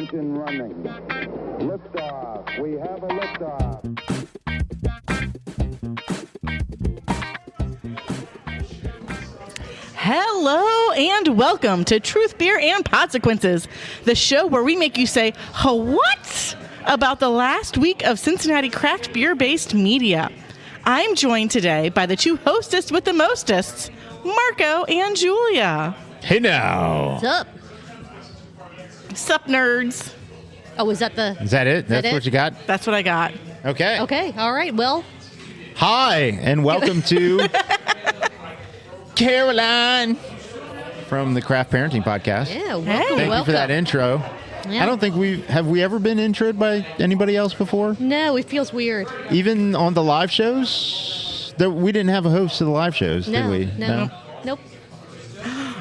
engine running. Liftoff. We have a liftoff. Hello and welcome to Truth, Beer, and Podsequences, the show where we make you say, what? About the last week of Cincinnati craft beer-based media. I'm joined today by the two hostess with the mostest, Marco and Julia. Hey now. What's up? Sup, nerds? Oh, is that it? That's what you got? That's what I got. Okay. Okay, all right, well. Hi, and welcome to Caroline from the Craft Parenting Podcast. Yeah, welcome. Thank you for that intro. Yeah. I don't think have we ever been introed by anybody else before? No, it feels weird. Even on the live shows? We didn't have a host to the live shows, did we? No. Nope.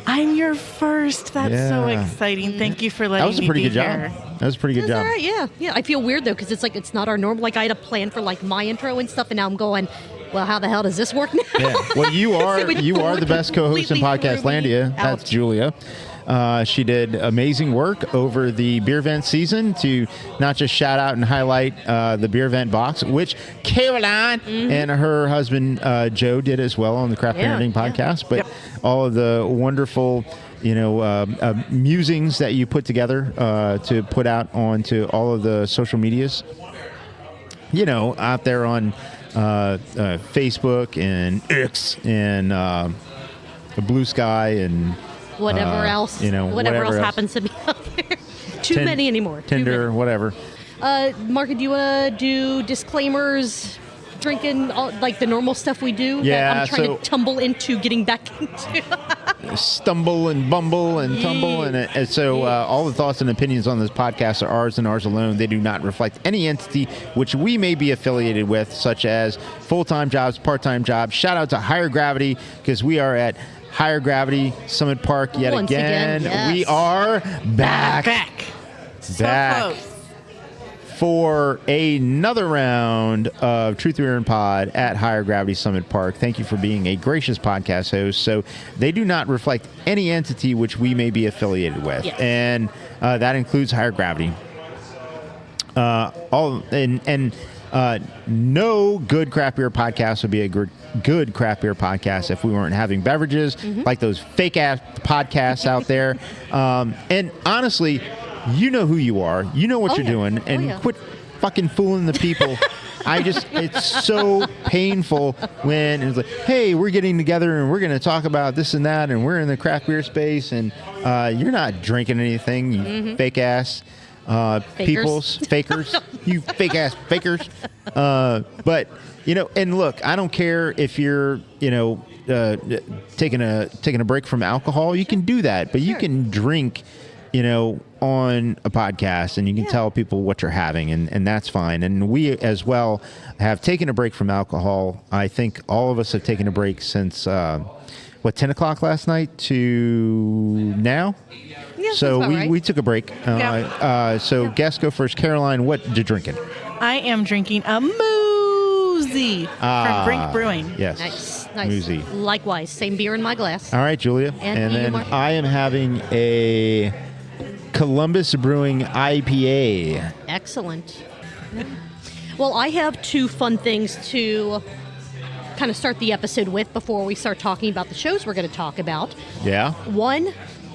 I'm your first. That's so exciting. Thank you for letting me That was a pretty good here. job. That was a pretty good job. All right, yeah. I feel weird, though, because it's not our normal. Like, I had a plan for, like, my intro and stuff, and now I'm going, well, how the hell does this work now? Yeah. Well, you are the best co-host in Completely Podcastlandia. threw me That's out. Julia. She did amazing work over the beer vent season to not just shout out and highlight the beer vent box, which Caroline and her husband Joe did as well on the Craft Parenting Podcast, but all of the wonderful musings that you put together to put out onto all of the social medias, out there on Facebook and X and Blue Sky and Whatever else. Whatever else happens to be out there. Too many anymore. Tinder, whatever. Mark, do you want to do disclaimers, drinking, like the normal stuff we do? Yeah, that I'm trying to tumble into getting back into. Stumble and bumble and tumble. And so all the thoughts and opinions on this podcast are ours and ours alone. They do not reflect any entity which we may be affiliated with, such as full-time jobs, part-time jobs. Shout out to Higher Gravity, because we are at Higher Gravity Summit Park yet Once again, yes. We are back. So close. For another round of Truth, Beer, and Pod at Higher Gravity Summit Park. Thank you for being a gracious podcast host. So they do not reflect any entity which we may be affiliated with. Yes. And that includes Higher Gravity. No good craft beer podcast would be a good craft beer podcast if we weren't having beverages like those fake ass podcasts out there. And honestly, you know who you are. You know what you're doing, and quit fucking fooling the people. It's so painful when it's like, hey, we're getting together and we're going to talk about this and that, and we're in the craft beer space, and you're not drinking anything, you fake ass. Fakers, you fake ass fakers. But and look, I don't care if you're taking a break from alcohol. You can do that, but you can drink on a podcast, and you can tell people what you're having, and that's fine. And we as well have taken a break from alcohol. I think all of us have taken a break since 10 o'clock last night to now. Yeah, so right. we took a break. Guests go first. Caroline, what you drinking? I am drinking a Moozy from Brink Brewing. Yes. Nice. Moozy. Likewise, same beer in my glass. All right, Julia. And you, then Mark? I am having a Columbus Brewing IPA. Excellent. Well, I have two fun things to kind of start the episode with before we start talking about the shows we're going to talk about. Yeah. One,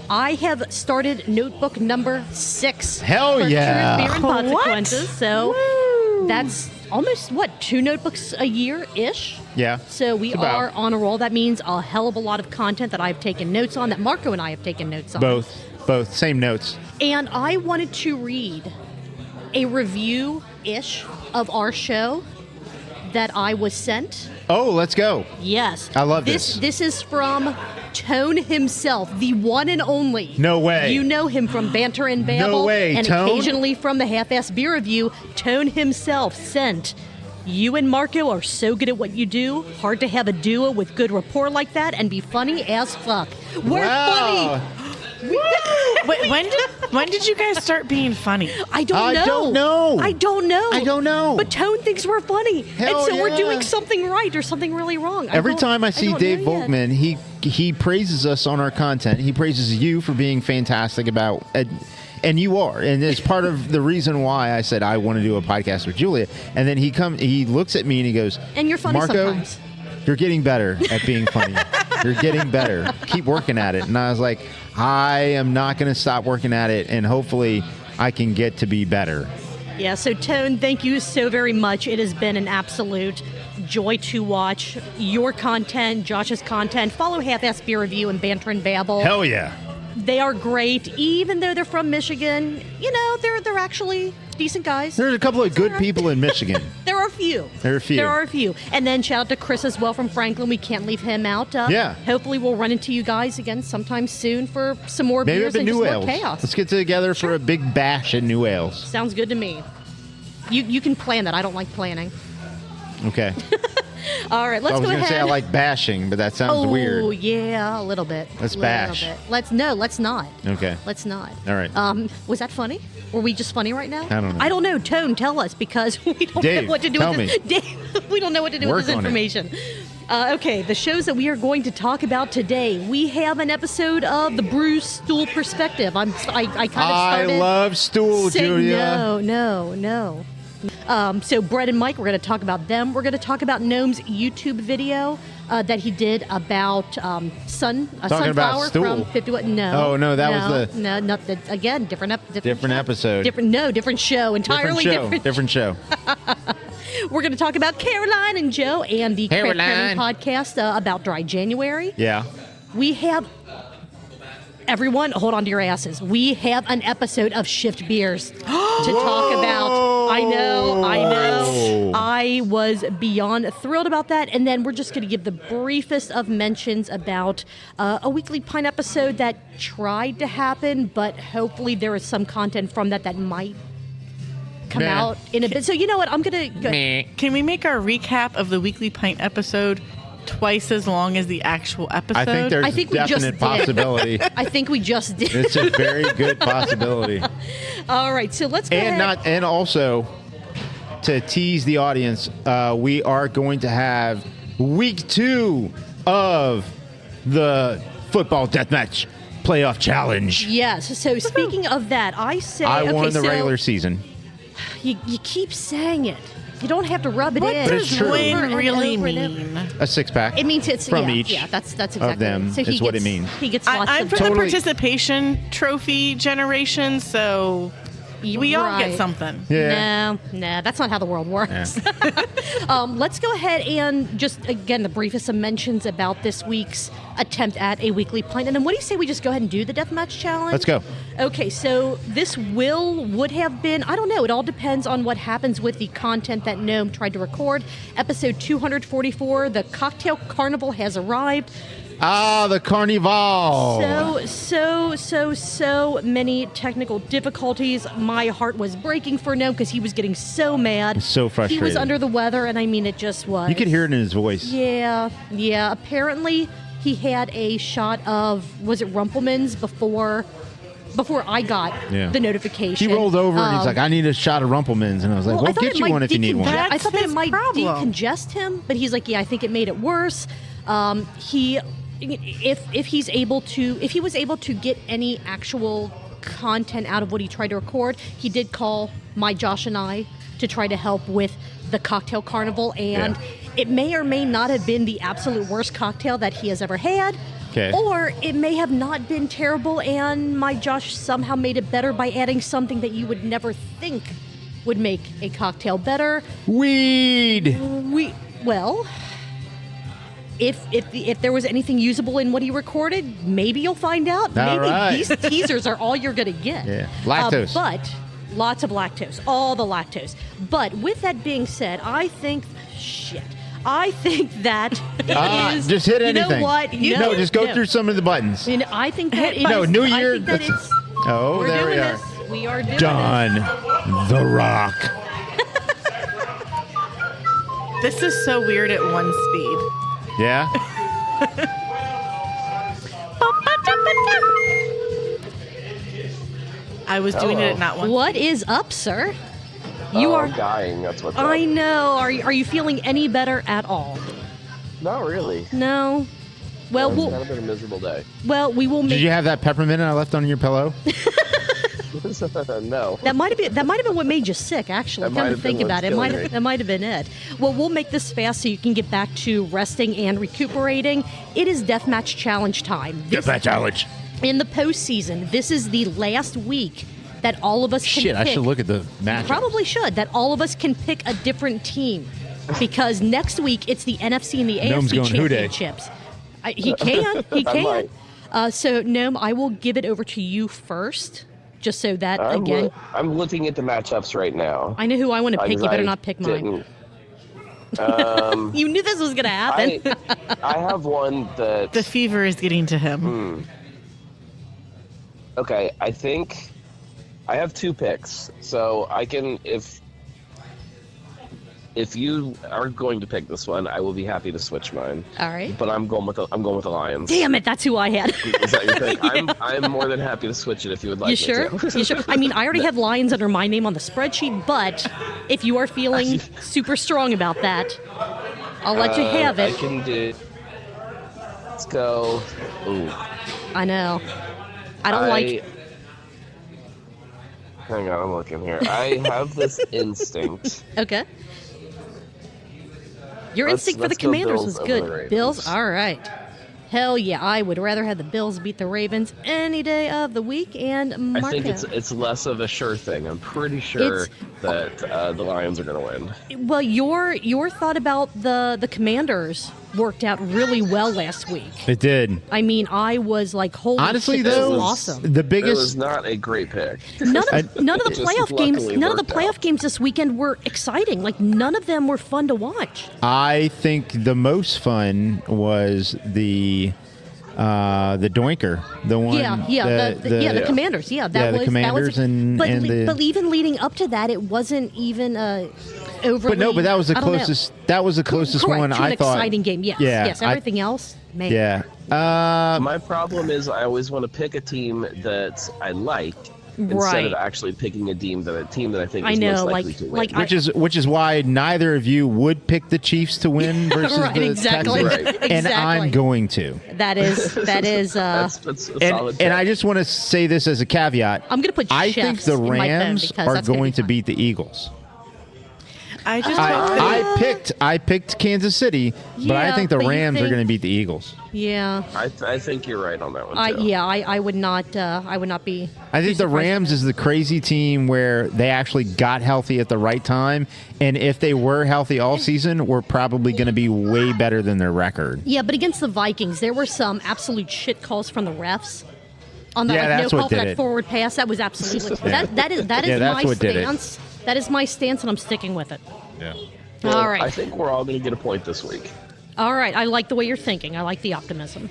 I have started notebook number 6. Hell for yeah. Truth, Beer, and What? Podsequences. So that's almost, 2 notebooks a year-ish? Yeah. So we It's about. are on a roll. That means a hell of a lot of content that I've taken notes on, that Marco and I have taken notes on. Both. Same notes. And I wanted to read a review-ish of our show that I was sent. Oh, let's go. Yes. I love this. This is from Tone himself, the one and only. No way. You know him from Banter and Babble. No way, and Tone? occasionally from the Half-Ass Beer Review. Tone himself sent, you and Marco are so good at what you do. Hard to have a duo with good rapport like that and be funny as fuck. We're Wow. funny. Wait, when did you guys start being funny? I don't know. I don't know. But Tone thinks we're funny. Hell and so yeah. we're doing something right or something really wrong. Every time I see don't Dave know yet. Volkman, he praises us on our content. He praises you for being fantastic about And you are. And it's part of the reason why I said I want to do a podcast with Julia. And then he looks at me and he goes, And you're funny Marco, sometimes. you're getting better at being funny. You're getting better. Keep working at it. And I was like, I am not going to stop working at it. And hopefully I can get to be better. Yeah, so Tone, thank you so very much. It has been an absolute joy to watch your content, Josh's content. Follow Half-Ass Beer Review and Banter and Babble. Hell yeah. They are great, even though they're from Michigan. You know, they're actually decent guys. There's a couple of good people in Michigan. There are a few. There are a few. And then shout out to Chris as well from Franklin. We can't leave him out. Yeah. Hopefully we'll run into you guys again sometime soon for some more Maybe beers up at and just New more Ales. chaos. Let's get together for a big bash at New Ales. Sounds good to me. You can plan that. I don't like planning. Okay. All right, let's I was go going to ahead. say I like bashing, but that sounds weird. Oh, yeah, a little bit. Let's Little bash. bit. Let's not. Okay. Let's not. All right. Was that funny? Were we just funny right now? I don't know. I don't know. Tone, tell us because we don't Dave, know what to do tell with this. me. Dave, we don't know what to do Work with this on it. information. Okay, the shows that we are going to talk about today. We have an episode of the Brew Stool Perspective. I kind of started. I love stool, saying Julia. No. So Brett and Mike, we're going to talk about them. We're going to talk about Gnome's YouTube video that he did about sunflower about stool. from 51. No. Oh, no, that was the- No, not the, again, different Different show. episode. Different show. Entirely Different show. We're going to talk about Caroline and Joe and the Craft Caroline. Brewing podcast about Dry January. Yeah. We have... Everyone, hold on to your asses. We have an episode of Shift Beers to talk about. I know. I was beyond thrilled about that. And then we're just going to give the briefest of mentions about a Weekly Pint episode that tried to happen, but hopefully there is some content from that might come Meh. out in a bit. So you know what? I'm going to... Meh. Can we make our recap of the Weekly Pint episode twice as long as the actual episode? I think there's I think we just definite did. possibility. I think we just did. It's a very good possibility. All right, so let's go ahead. And also to tease the audience, we are going to have week 2 of the football deathmatch playoff challenge. Yes. So speaking of that, I say I won okay, the so regular season. You keep saying it. You don't have to rub it What in. But it's does true. win Over and really over and over. mean? A 6-pack. It means it's from yeah, each Yeah, that's exactly of them it. So is what it means. He gets lots I'm of for Totally. the participation trophy generation, so we all Right. get something. Yeah. No, that's not how the world works. Let's go ahead and just, again, the briefest of mentions about this week's attempt at a weekly pint. And then what do you say we just go ahead and do the deathmatch challenge? Let's go. Okay, so this would have been, I don't know, it all depends on what happens with the content that Gnome tried to record. Episode 244, the Cocktail Carnival has arrived. Ah, the Carnival. So many technical difficulties. My heart was breaking for Gnome because he was getting so mad. So He frustrated. was under the weather, and I mean, it just was. You could hear it in his voice. Yeah. Apparently, he had a shot of, was it Rumpelmans before I got Yeah. the notification. He rolled over and he's like, I need a shot of Rumpelmans. And I was like, I we'll thought get it you might one if you need one. decongest- I thought that it That's his might problem. decongest him, but he's like, yeah, I think it made it worse. If he was able to get any actual content out of what he tried to record, he did call Josh and I to try to help with the cocktail carnival, and it may or may not have been the absolute worst cocktail that he has ever had. Okay. Or it may have not been terrible, and my Josh somehow made it better by adding something that you would never think would make a cocktail better. Weed. Well, if there was anything usable in what he recorded, maybe you'll find out. All Maybe right. these teasers are all you're going to get. Yeah. Lactose. But lots of lactose, all the lactose. But with that being said, I think that it is. Just hit anything. You know what? No, just go through some of the buttons. You know, I think that it No, is- New I Year, think that that's- it's. Oh, We're there doing we are. this. We are doing Done. The Rock. This is so weird at one speed. Yeah? I was doing it at not this. one. What is up, sir? You are. I'm dying. That's what's I up. know. Are you feeling any better at all? Not really. No. Well, It's kind of been a miserable day. we will make. Did you have that peppermint I left on your pillow? No. That might have been what made you sick. Actually, That come might to have think been about it, what's killing me. that might have been it. Well, we'll make this fast so you can get back to resting and recuperating. It is Deathmatch Challenge time. Get that challenge. In the postseason, this is the last week that all of us can Shit, pick. I should look at the match. Probably should. That all of us can pick a different team. Because next week, it's the NFC and the Gnome's AFC going Houday. championships. He can. He I can. might. So, Gnome, I will give it over to you first, just so that, again, I'm looking at the matchups right now. I know who I want to pick. You better not pick mine. You knew this was going to happen. I have one that. The fever is getting to him. Okay, I think I have 2 picks, so I can if you are going to pick this one, I will be happy to switch mine. All right. But I'm going with the Lions. Damn it, that's who I had. Is that your pick? I'm more than happy to switch it if you would like You sure? me to. You sure? I mean, I already had Lions under my name on the spreadsheet, but if you are feeling super strong about that, I'll let you have I it. can do. Let's go. Ooh. I know. I don't like. Hang on, I'm looking here. I have this instinct. Okay. Your Let's- instinct for the let's go Commanders Bills was over good. the Ravens. Bills, all right. Hell yeah, I would rather have the Bills beat the Ravens any day of the week. And I Marco. think it's less of a sure thing. I'm pretty sure that the Lions are going to win. Well, your thought about the Commanders worked out really well last week. It did. I mean, I was like, holy Honestly, shit, this though, is awesome. the It was biggest. not a great pick. None of the Just playoff games, luckily none of the worked playoff out. games this weekend were exciting. Like none of them were fun to watch. I think the most fun was the Doinker, the one. The Commanders. Yeah, that the was Commanders that was, and but, the. but even leading up to that, it wasn't even overly. But that was the I don't know. closest. That was the closest Correct, one to an I thought. exciting game. Yes, Yeah, yes. Everything else, man. Yeah. My problem is I always want to pick a team that I like instead Right. of actually picking a team that I think I is know, most likely like- to win. like Which is why neither of you would pick the Chiefs to win versus Right, the exactly. Texans, Right. and Exactly. I'm going to. That is. that's a solid pick. And I just want to say this as a caveat. I'm gonna put I think chefs the in my phone Rams because are that's gonna going be to fun. beat the Eagles. I just hope that I picked Kansas City, but I Yeah, think the but you Rams are think- going to beat the Eagles. Yeah. I think you're right on that one too. I would not. I would not be. I think too the surprised Rams if- is the crazy team where they actually got healthy at the right time, and if they were healthy all season, we're probably going to be way better than their record. Yeah, but against the Vikings, there were some absolute shit calls from the refs. On that, Yeah, like, that's no what call for did that it. forward pass. That was absolutely Yeah. that is Yeah, that's my what did it. stance. That is my stance, and I'm sticking with it. Yeah. Well, All right. I think we're all going to get a point this week. All right, I like the way you're thinking. I like the optimism.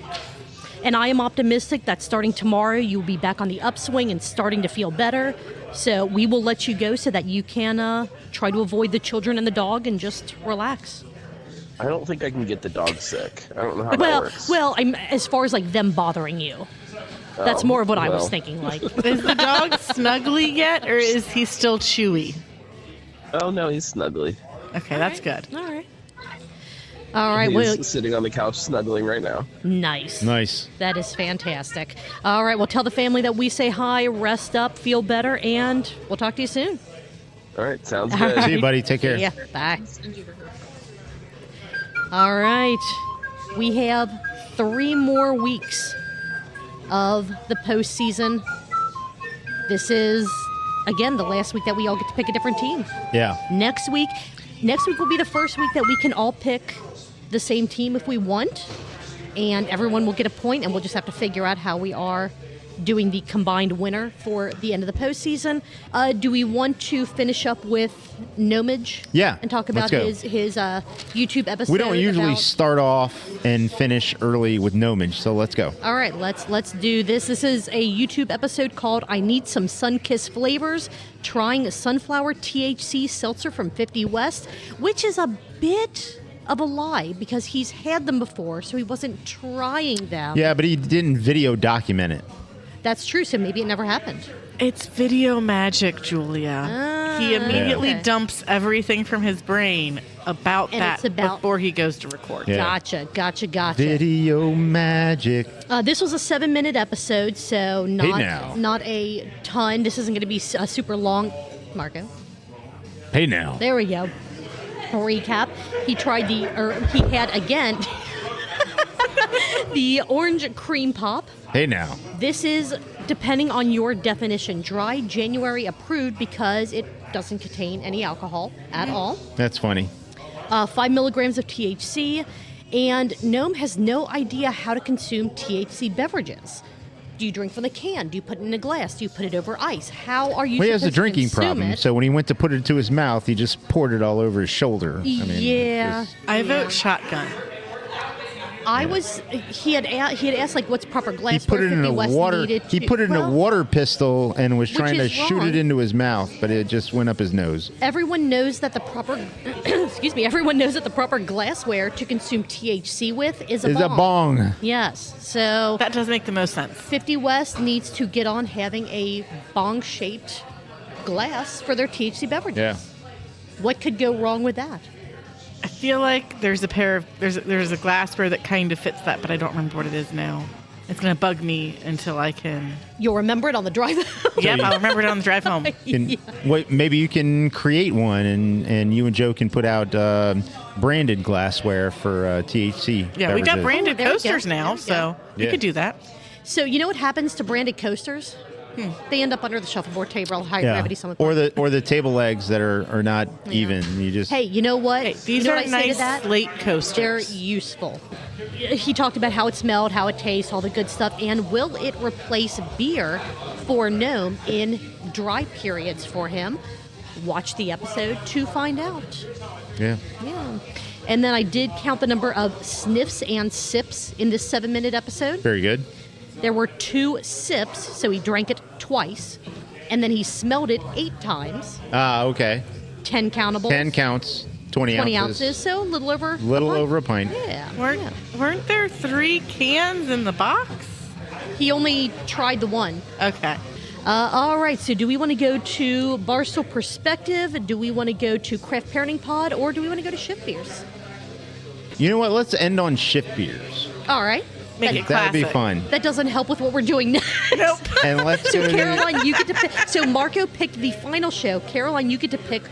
And I am optimistic that starting tomorrow, you'll be back on the upswing and starting to feel better. So we will let you go so that you can try to avoid the children and the dog and just relax. I don't think I can get the dog sick. I don't know how that Well, works. I'm as far as like them bothering you. That's Oh, more of what I was well. thinking. Like, is the dog snuggly yet, or is he still chewy? Oh no, he's snuggly. Okay, that's good. all right. He's Well, sitting on the couch snuggling right now. nice. Nice. That is fantastic. All right. Well, tell the family that we say hi, rest up, feel better, and we'll talk to you soon. All right, sounds All good. right. See you, buddy. Take care. Yeah. Bye. All right. We have 3 more weeks of the postseason. This is, again, the last week that we all get to pick a different team. Yeah. Next week will be the first week that we can all pick the same team if we want, and everyone will get a point, and we'll just have to figure out how we are doing the combined winner for the end of the postseason. Do we want to finish up with Gnomage? Yeah, and talk let's about go. his YouTube episode. We don't usually about- start off and finish early with Gnomage, so let's go. All right, let's do this. This is a YouTube episode called "I Need Some Sunkissed Flavors," trying a sunflower THC seltzer from 50 West, which is a bit of a lie because he's had them before, so he wasn't trying them. Yeah, but he didn't video document it. That's true. So maybe it never happened. It's video magic, Julia. He immediately okay. dumps everything from his brain about And that it's about- before he goes to record. Yeah. Gotcha. Video magic. This was a 7-minute episode, so now. not a ton. This isn't going to be super long. Marco. Hey now. There we go. Recap. He had again the orange cream pop. Hey now. This is, depending on your definition, dry January approved because it doesn't contain any alcohol at all. That's funny. 5 milligrams of THC, and Gnome has no idea how to consume THC beverages. Do you drink from the can? Do you put it in a glass? Do you put it over ice? How are you Well, he has supposed a drinking to consume problem, it? so when he went to put it to his mouth, he just poured it all over his shoulder. I mean, Yeah. it's just- I vote shotgun. He had asked like what's proper he glass. put it in a water. He put it in a water pistol and was Which trying to is shoot wrong. it into his mouth, but it just went up his nose. Everyone knows that the proper everyone knows that the proper glassware to consume THC with is a It's bong. a bong. Yes. So That does make the most sense. 50 West needs to get on having a bong-shaped glass for their THC beverages. Yeah. What could go wrong with that? I feel like there's a glassware that kind of fits that, but I don't remember what it is now. It's going to bug me until I can. You'll remember it on the drive. Yep, I'll remember it on the drive home. Maybe you can create one, and you and Joe can put out branded glassware for THC. Yeah, we got beverages. branded there we go. coasters now, There we so we Yeah. could do that. So you know what happens to branded coasters? They end up under the shuffleboard table, high Yeah. gravity summit. Or the table legs that are not even. You just Hey, you know what? Hey, these you know are what I say to nice that? slate coasters. They're useful. He talked about how it smelled, how it tastes, all the good stuff, and will it replace beer for Gnome in dry periods for him? Watch the episode to find out. yeah. Yeah. And then I did count the number of sniffs and sips in this 7-minute episode. Very good. There were 2 sips, so he drank it twice, and then he smelled it 8 times. Okay. 10 countable. 10 counts, 20 ounces, so a little over. Over a pint. Yeah. Weren't there 3 cans in the box? He only tried the one. Okay. All right, so do we want to go to Barstool Perspective? Do we want to go to Craft Parenting Pod? Or do we want to go to Shift Beers? You know what? Let's end on shift beers. All right. Make it That'd be classic. fun. That doesn't help with what we're doing next. Nope. And let's So go to Caroline, you get to pick. So Marco picked the final show. Caroline, you get to pick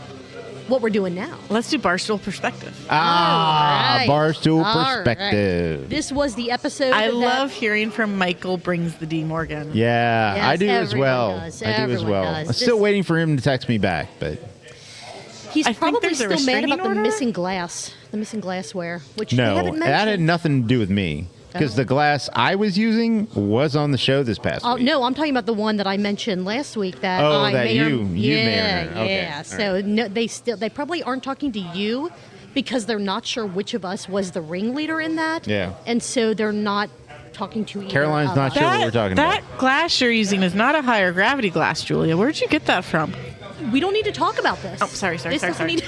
what we're doing now. Let's do Barstool Perspective. All right. Barstool All right. Perspective. This was the episode. I that- love hearing from Michael Brings the D Morgan. Yeah, Yes, I do as everyone well. does. I do as Everyone well. does. I'm still This- waiting for him to text me back, but He's I think probably there's a still mad restraining about the order? missing glass, the missing glassware, which they no, haven't mentioned. that had nothing to do with me because Oh. the glass I was using was on the show this past Oh week. no, I'm talking about the one that I mentioned last week. That Oh, I that may or, you may or yeah, not. Okay, yeah. all So no, they probably aren't talking to you because they're not sure which of us was the ringleader in that. Yeah. and so they're not talking to either Caroline's of not us. sure what we're talking that about. glass you're using is not a higher gravity glass, Julia. Where'd you get that from? We don't need to talk about this. Oh, sorry. This doesn't need-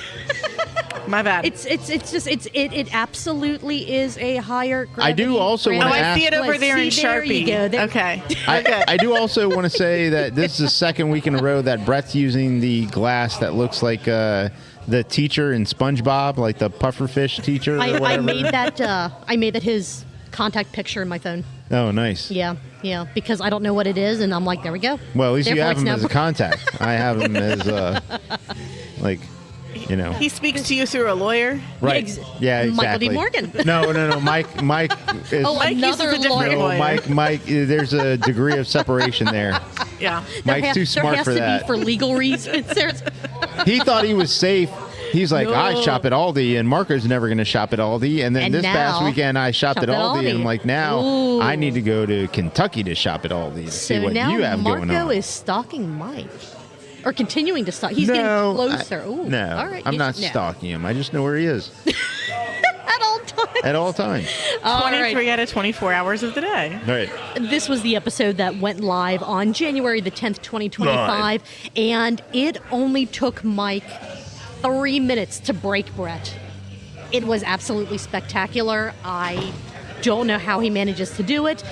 My bad. It absolutely is a higher. I do gravity also brand. wanna I see it ask- over there in See, there Sharpie. you go. There- Okay. I do also want to say that this is the second week in a row that Brett's using the glass that looks like the teacher in SpongeBob, like the pufferfish teacher. Or I whatever. made that. I made that his contact picture in my phone. Oh, nice. Yeah, because I don't know what it is, and I'm like, there we go. Well, at least you Therefore, have it's him as a now- contact. I have him as like, you know. He speaks to you through a lawyer. Right. Yeah, exactly. Michael D. Morgan. No. Mike is. Oh, Mike uses another a different lawyer. lawyer. Mike. There's a degree of separation there. Yeah. Mike's too smart there for has that. to be for legal reasons. There's, He thought he was safe. He's like, No. I shop at Aldi, and Marco's never going to shop at Aldi. And then And this past now, weekend, I shopped at Aldi, and I'm Aldi. like, now Ooh. I need to go to Kentucky to shop at Aldi to see so what now you have Marco going on. is stalking Mike, or continuing to stalk. He's getting closer. Ooh, no, all right. I'm not No. stalking him. I just know where he is At all times. at all times. All 23 right. out of 24 hours of the day. All right. This was the episode that went live on January the 10th, 2025, and it only took Mike 3 minutes to break Brett. It was absolutely spectacular. I don't know how he manages to do it.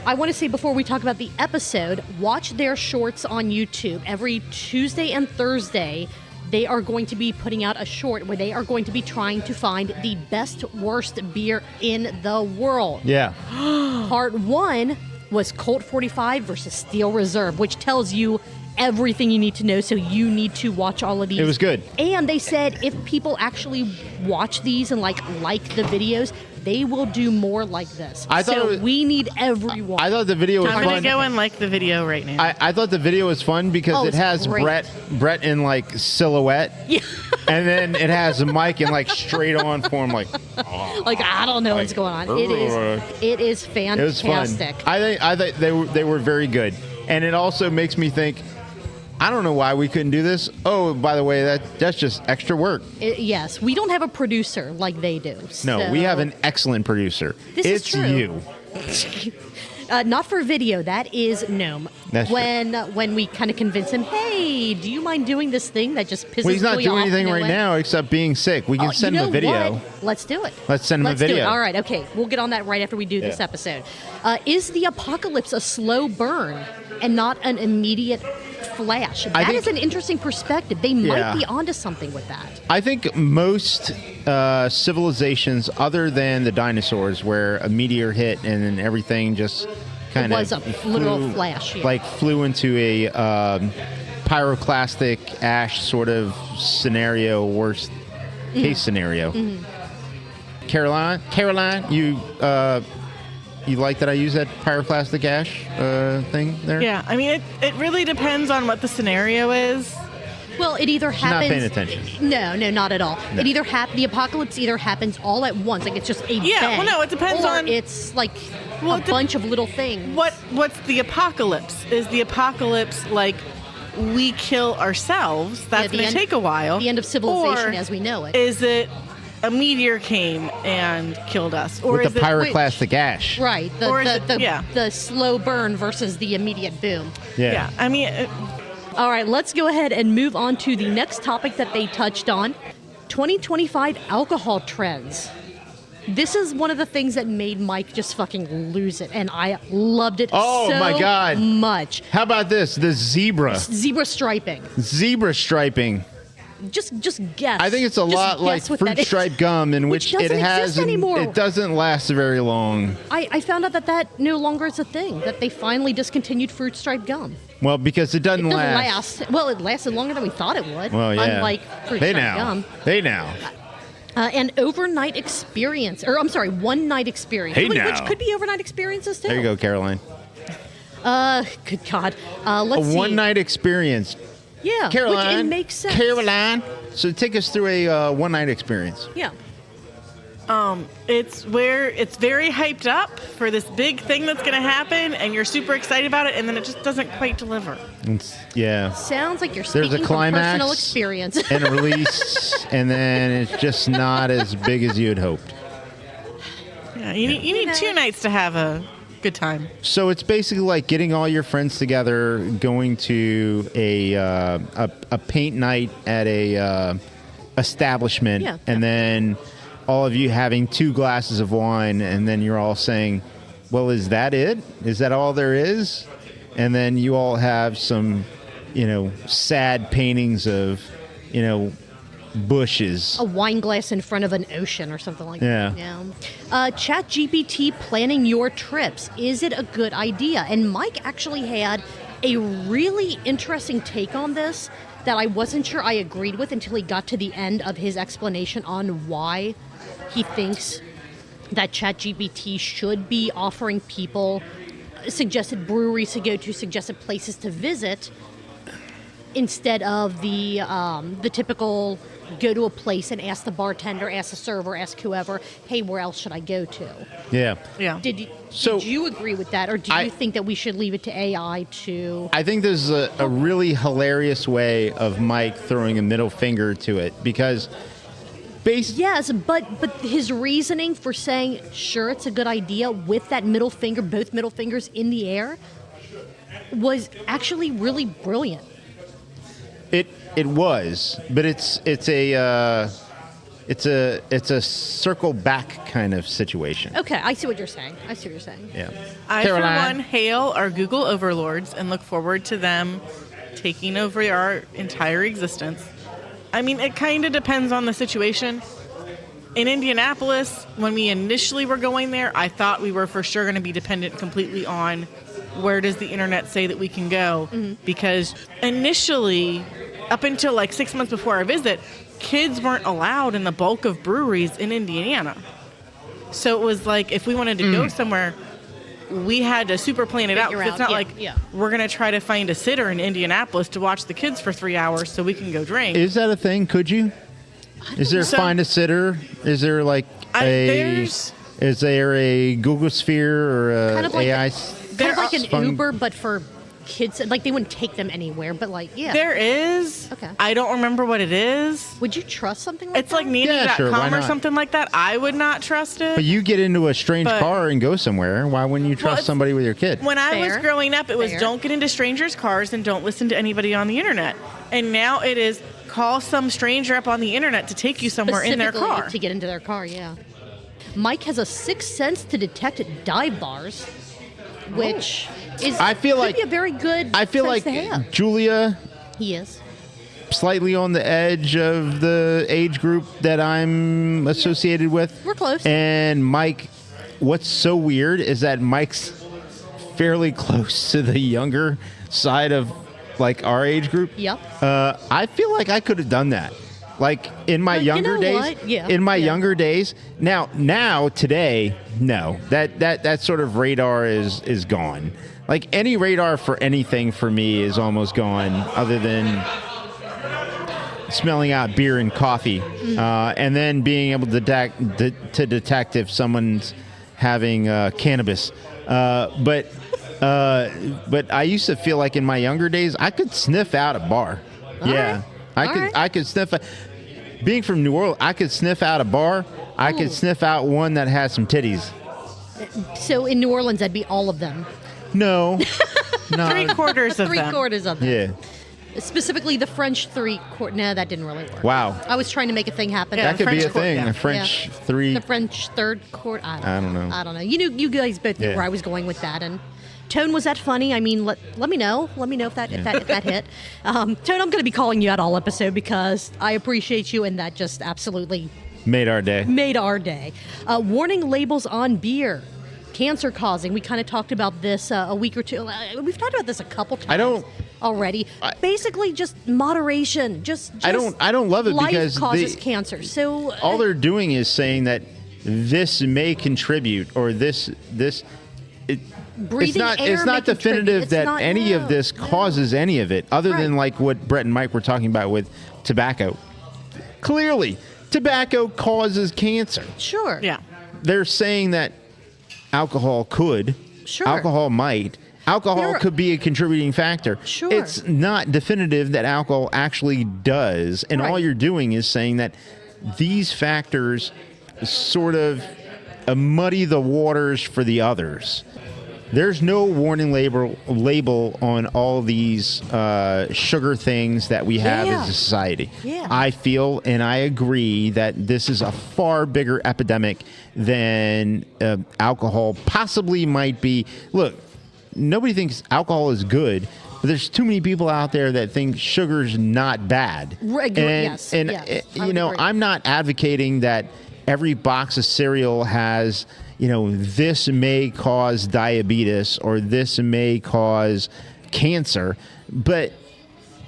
I want to say before we talk about the episode, watch their shorts on YouTube every Tuesday and Thursday. they are going to be putting out a short where they are going to be trying to find the best, worst beer in the world. Yeah. Part 1 was Colt 45 versus Steel Reserve, which tells you everything you need to know, so you need to watch all of these. It was good. And they said if people actually watch these and like the videos, they will do more like this. We need everyone. I thought the video was I'm fun. going to go and like the video right now. I thought the video was fun because it it's has great. Brett in like silhouette. Yeah. And then it has Mike in like straight on form, like Like, I don't know what's going on. It is it was fun. fantastic. I think they were very good, and it also makes me think. I don't know why we couldn't do this. Oh, by the way, that's just extra work. Yes, we don't have a producer like they do. No, so- we have an excellent producer. This is it's true. you. Not for video. That is Gnome. That's when we kind of convince him, hey, do you mind doing this thing that just pisses Well, he's not Julia doing off anything in a right way? now except being sick. We can send him a video. What? Let's do it. Let's send him a video. Do it. All right. Okay. We'll get on that right after we do this Yeah. episode. Is the apocalypse a slow burn and not an immediate flash? That is an interesting perspective. They might be onto something with that. I think most civilizations, other than the dinosaurs, where a meteor hit and then everything just kind of was a literal flash, yeah. like flew into a pyroclastic ash sort of scenario, worst case scenario. Caroline, you like that I use that pyroclastic ash thing there? Yeah, I mean, it really depends on what the scenario is. Well, it either not happens. paying attention. No, not at all. No. It either the apocalypse either happens all at once, like it's just a Yeah, bang, well, no, it depends or on- it's like Well, a bunch of little things. What's the apocalypse? Is the apocalypse like we kill ourselves? That's the going to end- take a while. The end of civilization Or as we know it. Is it a meteor came and killed us? Or With is the it pyroclastic ash. Right. Or is it- yeah. The slow burn versus the immediate boom. Yeah, I mean, All right, let's go ahead and move on to the next topic that they touched on 2025 alcohol trends. This is one of the things that made Mike just fucking lose it, and I loved it Oh, so my God. much. How about this? The zebra. Zebra striping. Zebra striping. Just guess. I think it's a Just lot like guess what that fruit is. stripe gum, in Which which it doesn't has exist anymore. it doesn't last very long. I found out that no longer is a thing, that they finally discontinued fruit stripe gum. Well, because it doesn't, It doesn't last. Well, it lasted longer than we thought it would. Well, yeah. Unlike fruit Hey stripe now. gum. Hey now. An overnight experience, or I'm sorry, one night experience. Hey which now. could be overnight experiences too. There you go, Caroline. Good God. Let's A see. one-night experience. Yeah. Caroline. Which it makes sense. Caroline. So take us through a one-night experience. Yeah. it's where it's very hyped up for this big thing that's going to happen, and you're super excited about it, and then it just doesn't quite deliver. Yeah. Sounds like you're There's speaking a from climax personal experience. and a release, and then it's just not as big as you had hoped. Yeah, you need 2 nights to have a good time. So it's basically like getting all your friends together, going to a paint night at a establishment, Yeah. and then all of you having 2 glasses of wine, and then you're all saying, "Well, is that it? Is that all there is?" And then you all have some, sad paintings of, bushes. A wine glass in front of an ocean or something like Yeah. that. Yeah. ChatGPT planning your trips. Is it a good idea? And Mike actually had a really interesting take on this that I wasn't sure I agreed with until he got to the end of his explanation on why he thinks that ChatGPT should be offering people suggested breweries to go to, suggested places to visit, instead of the typical go to a place and ask the bartender, ask the server, ask whoever, hey, where else should I go to? Yeah. Yeah. Did So- you agree with that, or do you think that we should leave it to AI to... I think there's a really hilarious way of Mike throwing a middle finger to it, because Yes, but his reasoning for saying, sure, it's a good idea with that middle finger, both middle fingers in the air, was actually really brilliant. It was, but it's a circle back kind of situation. Okay, I see what you're saying. Yeah. I, Caroline. for one, hail our Google overlords and look forward to them taking over our entire existence. I mean, it kind of depends on the situation. In Indianapolis, when we initially were going there, I thought we were for sure going to be dependent completely on where does the internet say that we can go. Because initially, up until like 6 months before our visit, kids weren't allowed in the bulk of breweries in Indiana. So it was like, if we wanted to go somewhere, we had to super plan it out. It's not like we're going to try to find a sitter in Indianapolis to watch the kids for 3 hours so we can go drink. Is that a thing? Could you? Is there find a sitter? Is there like is there a Google Sphere or a Kind of like AI? Kind of like an Uber, but for kids. Like, they wouldn't take them anywhere, but like, There is. Okay. I don't remember what it is. Would you trust something like It's that? like Nina.com sure, why or not? something like that. I would not trust it. But you get into a strange But- car and go somewhere. Why wouldn't you trust it's- somebody with your kid? When I was Fair. growing up, it was Fair. don't get into strangers' cars and don't listen to anybody on the internet. And now it is call some stranger up on the internet to take you somewhere in their Specifically car. to get into their car, yeah. Mike has a sixth sense to detect dive bars, which is I feel could like- be a very good. I feel sense like to have. Julia, He is. slightly on the edge of the age group that I'm associated with. We're close. And Mike, what's so weird is that Mike's fairly close to the younger side of like our age group. Yep. I feel like I could have done that. Like in my But you younger know days. what? Yeah. In my Yeah. younger days. Now today, no. That sort of radar is gone. Like any radar for anything for me is almost gone, other than smelling out beer and coffee, and then being able to detect if someone's having cannabis. But I used to feel like in my younger days I could sniff out a bar. right. I could sniff. Being from New Orleans, I could sniff out a bar. I could sniff out one that has some titties. So in New Orleans, that'd be all of them. No, no. 3/4 of Three them. quarters of them. Yeah. Specifically, the French 3/4. No, that didn't really work. Wow. I was trying to make a thing happen. Yeah, That could be French a thing. quarter, A French Yeah. three. The French third quarter. I don't know. I don't know. You guys both knew Yeah. where I was going with that. And Tone, was that funny? I mean, let me know. Let me know if that hit. Tone, I'm going to be calling you out all episode because I appreciate you, and that just absolutely Made our day. made our day. Warning labels on beer. Cancer causing. We kind of talked about this a week or two. We've talked about this a couple times. Already. Basically, just moderation. Just I don't love it life because causes cancer. So all they're doing is saying that this may contribute or this breathing it's air not may contribute. definitive It's that not- any no, of this no. causes any of it, other than Right. like what Brett and Mike were talking about with tobacco. Clearly, tobacco causes cancer. Sure. Yeah. They're saying that alcohol could, Sure. alcohol might. Alcohol You're- could be a contributing factor. Sure. It's not definitive that alcohol actually does. And all Right. you're doing is saying that these factors sort of muddy the waters for the others. There's no warning label on all these sugar things that we have Yeah. as a society. Yeah. I feel and I agree that this is a far bigger epidemic than alcohol possibly might be. Look, nobody thinks alcohol is good, but there's too many people out there that think sugar's not bad. Yes, And yes, I you know, would agree. I'm not advocating that every box of cereal has, you know, this may cause diabetes or this may cause cancer, but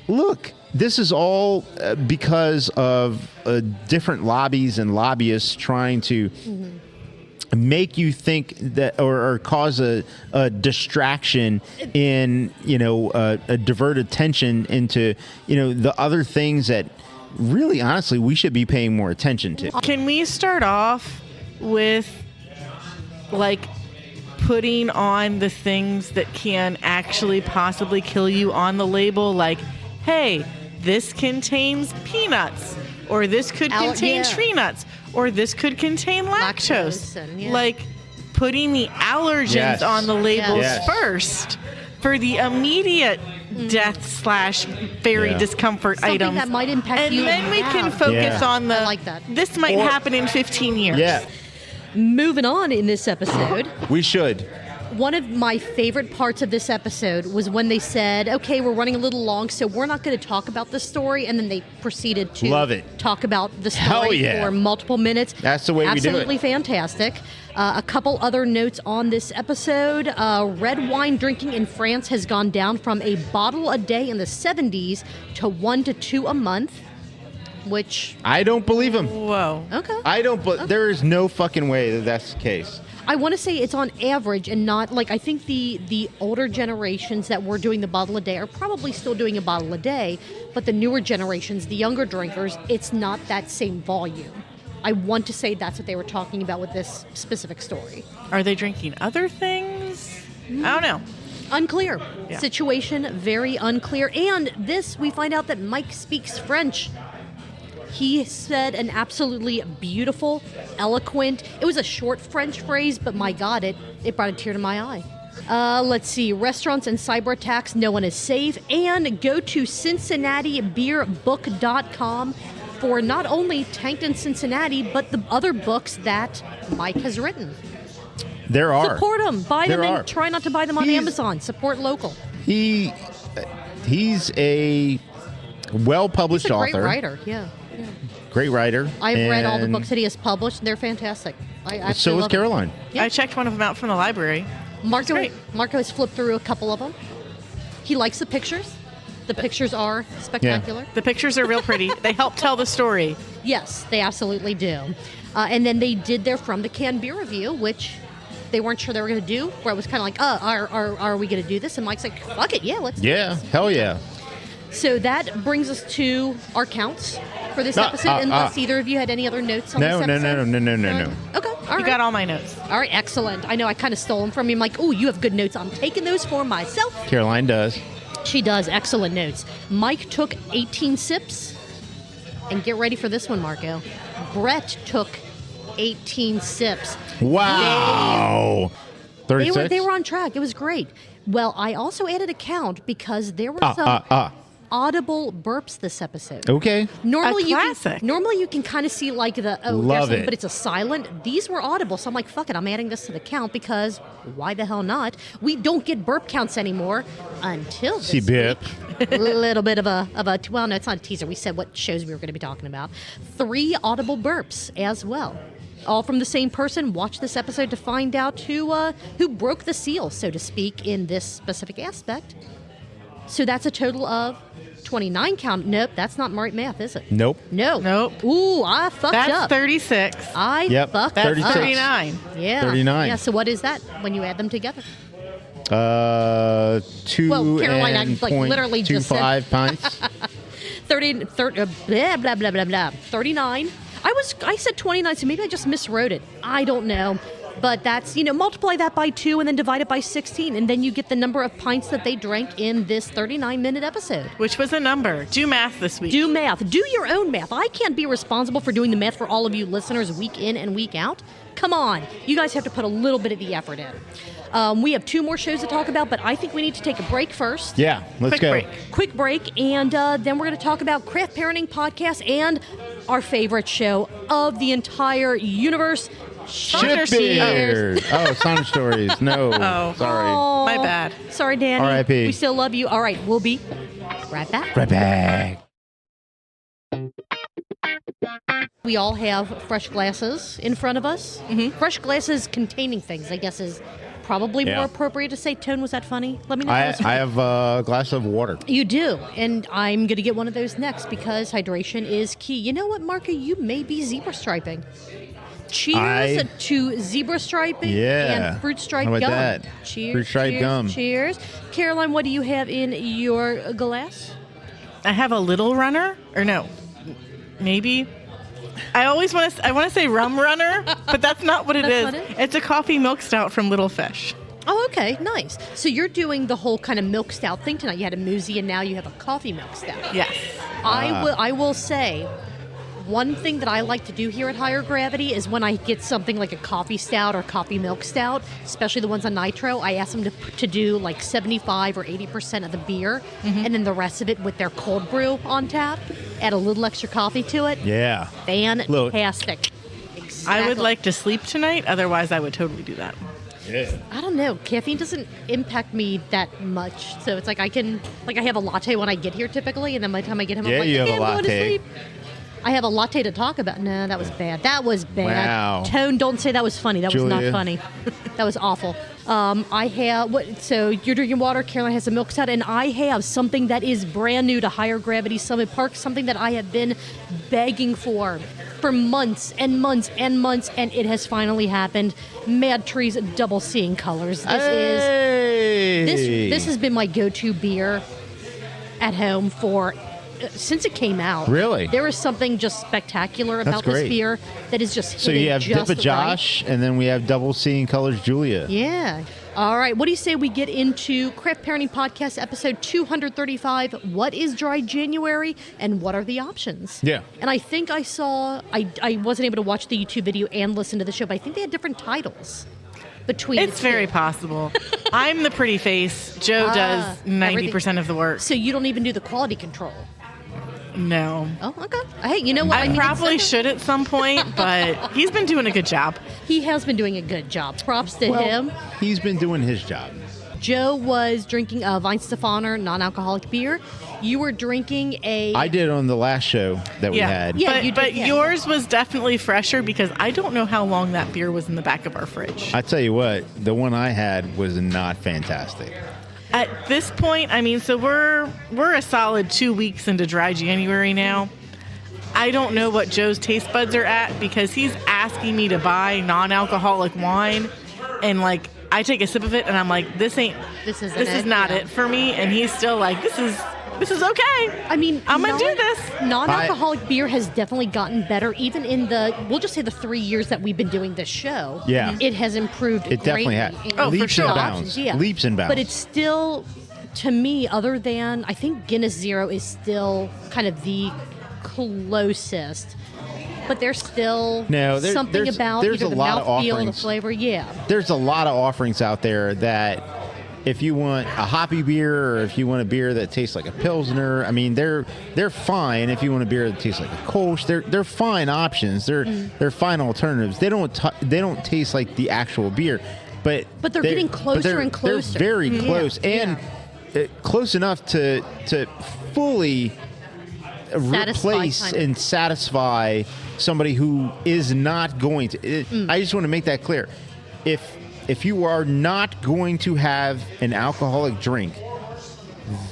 look, this is all because of different lobbies and lobbyists trying to make you think that or cause a distraction in, you know, a divert attention into, you know, the other things that really honestly we should be paying more attention to. Can we start off with like putting on the things that can actually possibly kill you on the label? Like, hey, this contains peanuts, or this could contain yeah. tree nuts, or this could contain lactose. and, yeah. Like putting the allergens Yes. on the labels Yes. first for the immediate death / very Yeah. discomfort Something items. that might impact and you then we now. can focus Yeah. on the I like that. this might Or- happen in 15 years. Yeah, Moving on in this episode. we should. One of my favorite parts of this episode was when they said, okay, we're running a little long, so we're not going to talk about the story. And then they proceeded to Love it. talk about the Hell story yeah. for multiple minutes. That's the way we do it. Absolutely fantastic. A couple other notes on this episode. Red wine drinking in France has gone down from a bottle a day in the 70s to 1 to 2 a month, which... I don't believe him. Whoa. Okay. I don't. There is no fucking way that that's the case. I want to say it's on average and not like I think the older generations that were doing the bottle a day are probably still doing a bottle a day, but the newer generations, the younger drinkers, it's not that same volume. I want to say that's what they were talking about with this specific story. Are they drinking other things? I don't know. Unclear. Yeah. Situation very unclear. And this, we find out that Mike speaks French. He said an absolutely beautiful, eloquent, it was a short French phrase, but my God, it brought a tear to my eye. Let's see, restaurants and cyber attacks, no one is safe. And go to CincinnatiBeerBook.com for not only Tanked in Cincinnati, but the other books that Mike has written. There are. Support them. Buy them There and are. try not to buy them on Amazon. Support local. He's a well-published He's a author. great writer, yeah. Great writer. I've read all the and books that he has published, and they're fantastic. I So absolutely is love them. Caroline. Yeah. I checked one of them out from the library. Marco great. has flipped through a couple of them. He likes the pictures. The pictures are spectacular. The pictures are real pretty. They help tell the story. Yes, they absolutely do. And then they did their From the Can beer review, which they weren't sure they were going to do, where it was kind of like, are we going to do this? And Mike's like, fuck it, yeah, let's do Yeah. this. Hell yeah. So that brings us to our counts for this episode, unless either of you had any other notes on No, this no, episode. no. Okay, all You right. got all my notes. All right, excellent. I know I kind of stole them from you. I'm like, oh, you have good notes. I'm taking those for myself. Caroline does. She does. Excellent notes. Mike took 18 sips. And get ready for this one, Marco. Brett took 18 sips. Wow. 36? They were on track. It was great. Well, I also added a count because there were some audible burps this episode. Okay. Normally A classic. you can kind of see like the Love there's some, it. but it's a silent. These were audible, so I'm like, fuck it, I'm adding this to the count because why the hell not? We don't get burp counts anymore until this See, bip. week. A little bit of a well, no, it's not a teaser. We said what shows we were going to be talking about. 3 audible burps as well. All from the same person. Watch this episode to find out who broke the seal, so to speak, in this specific aspect. So that's a total of 29 count. Nope, that's not right math, is it? Nope. No. Nope. Ooh, I fucked That's up. 36. I Yep, fucked That's 36. up. 39. Yeah. 39. Yeah, so what is that when you add them together? 2 Well, Caroline, I, and like, literally just said- 0.25 pints. 30 blah, blah, blah, blah, blah. 39. I said 29, so maybe I just miswrote it. I don't know. But that's, multiply that by 2 and then divide it by 16. And then you get the number of pints that they drank in this 39-minute episode. Which was a number. Do math this week. Do math. Do your own math. I can't be responsible for doing the math for all of you listeners week in and week out. Come on. You guys have to put a little bit of the effort in. We have 2 more shows to talk about, but I think we need to take a break first. Yeah, let's Quick go. break. Quick break, and then we're going to talk about Craft Parenting Podcast and our favorite show of the entire universe, Saunders Ship Cheers. beers. Oh, Saunders Stories. No. Oh. Sorry. Oh, My bad. Sorry, Danny. R.I.P.. We still love you. All right, we'll be right back. Right back. We all have fresh glasses in front of us. Mm-hmm. Fresh glasses containing things, I guess, is probably Yeah. more appropriate to say. Tone, was that funny? Let me know. I have a glass of water. You do, and I'm going to get one of those next because hydration is key. You know what, Marco? You may be zebra striping. Cheers to zebra striping Yeah. and fruit stripe How about gum. that? Cheers. Fruit stripe cheers, gum. Cheers. Caroline, what do you have in your glass? I have a little runner, or no, maybe. I want to say rum runner, but that's not what it That's is. not it? It's a coffee milk stout from Little Fish. Oh, okay, nice. So you're doing the whole kind of milk stout thing tonight. You had a Musi, and now you have a coffee milk stout. Yes. I will say, one thing that I like to do here at Higher Gravity is when I get something like a coffee stout or coffee milk stout, especially the ones on Nitro, I ask them to do like 75 or 80% of the beer, and then the rest of it with their cold brew on tap. Add a little extra coffee to it. Yeah. Fantastic. Exactly. I would like to sleep tonight. Otherwise, I would totally do that. I don't know. Caffeine doesn't impact me that much. So it's like I have a latte when I get here typically, and then by the time I get home, Yeah, I'm like, you have okay, a I'm going to latte. sleep. I have a latte to talk about. No, that was bad. That was bad. Wow. Tone, don't say that was funny. That was Julia. not funny. That was awful. I have so you're drinking water. Caroline has a milk stout, and I have something that is brand new to Higher Gravity Summit Park. Something that I have been begging for months and months and months, and it has finally happened. Mad Trees Double Seeing Colors. This has been my go-to beer at home for. Since it came out, Really? there is something just spectacular about great. this beer that is just So hitting you have just Dippa right. Josh, and then we have Double Seeing Colors Julia. Yeah. All right. What do you say we get into Craft Parenting Podcast episode 235? What is Dry January, and what are the options? Yeah. And I think I saw. I wasn't able to watch the YouTube video and listen to the show, but I think they had different titles. Between It's the two. very possible. I'm the pretty face. Joe does 90% of the work. So you don't even do the quality control. No. Oh, okay. Hey, you know what? I mean, probably it's- should at some point, but he's been doing a good job. He has been doing a good job. Props to him. He's been doing his job. Joe was drinking a Weihenstephaner non-alcoholic beer. You were drinking a... I did on the last show that we had. Yeah, but, you did, but yeah. yours was definitely fresher because I don't know how long that beer was in the back of our fridge. I tell you what, the one I had was not fantastic. At this point, I mean, so we're a solid 2 weeks into Dry January now. I don't know what Joe's taste buds are at because he's asking me to buy non-alcoholic wine, and like I take a sip of it and I'm like, this is not it for me, and he's still like, this is okay. I mean, I'm gonna do this. Non-alcoholic beer has definitely gotten better, even in we'll just say the 3 years that we've been doing this show. Yeah. It has improved It definitely greatly has. in Oh, for Leaps sure. and options, bounds. yeah. Leaps and bounds. But it's still, to me, other than, I think Guinness Zero is still kind of the closest. But there's still something there's about a either the lot of mouthfeel or the offerings. flavor. Yeah. There's a lot of offerings out there that if you want a hoppy beer or if you want a beer that tastes like a Pilsner, I mean, they're fine. If you want a beer that tastes like a Kolsch, they're fine options. They're fine alternatives. They don't taste like the actual beer, but they're getting closer and closer. They're very close and close enough to fully replace kind of. and satisfy somebody who is not going to. I just want to make that clear. If you are not going to have an alcoholic drink,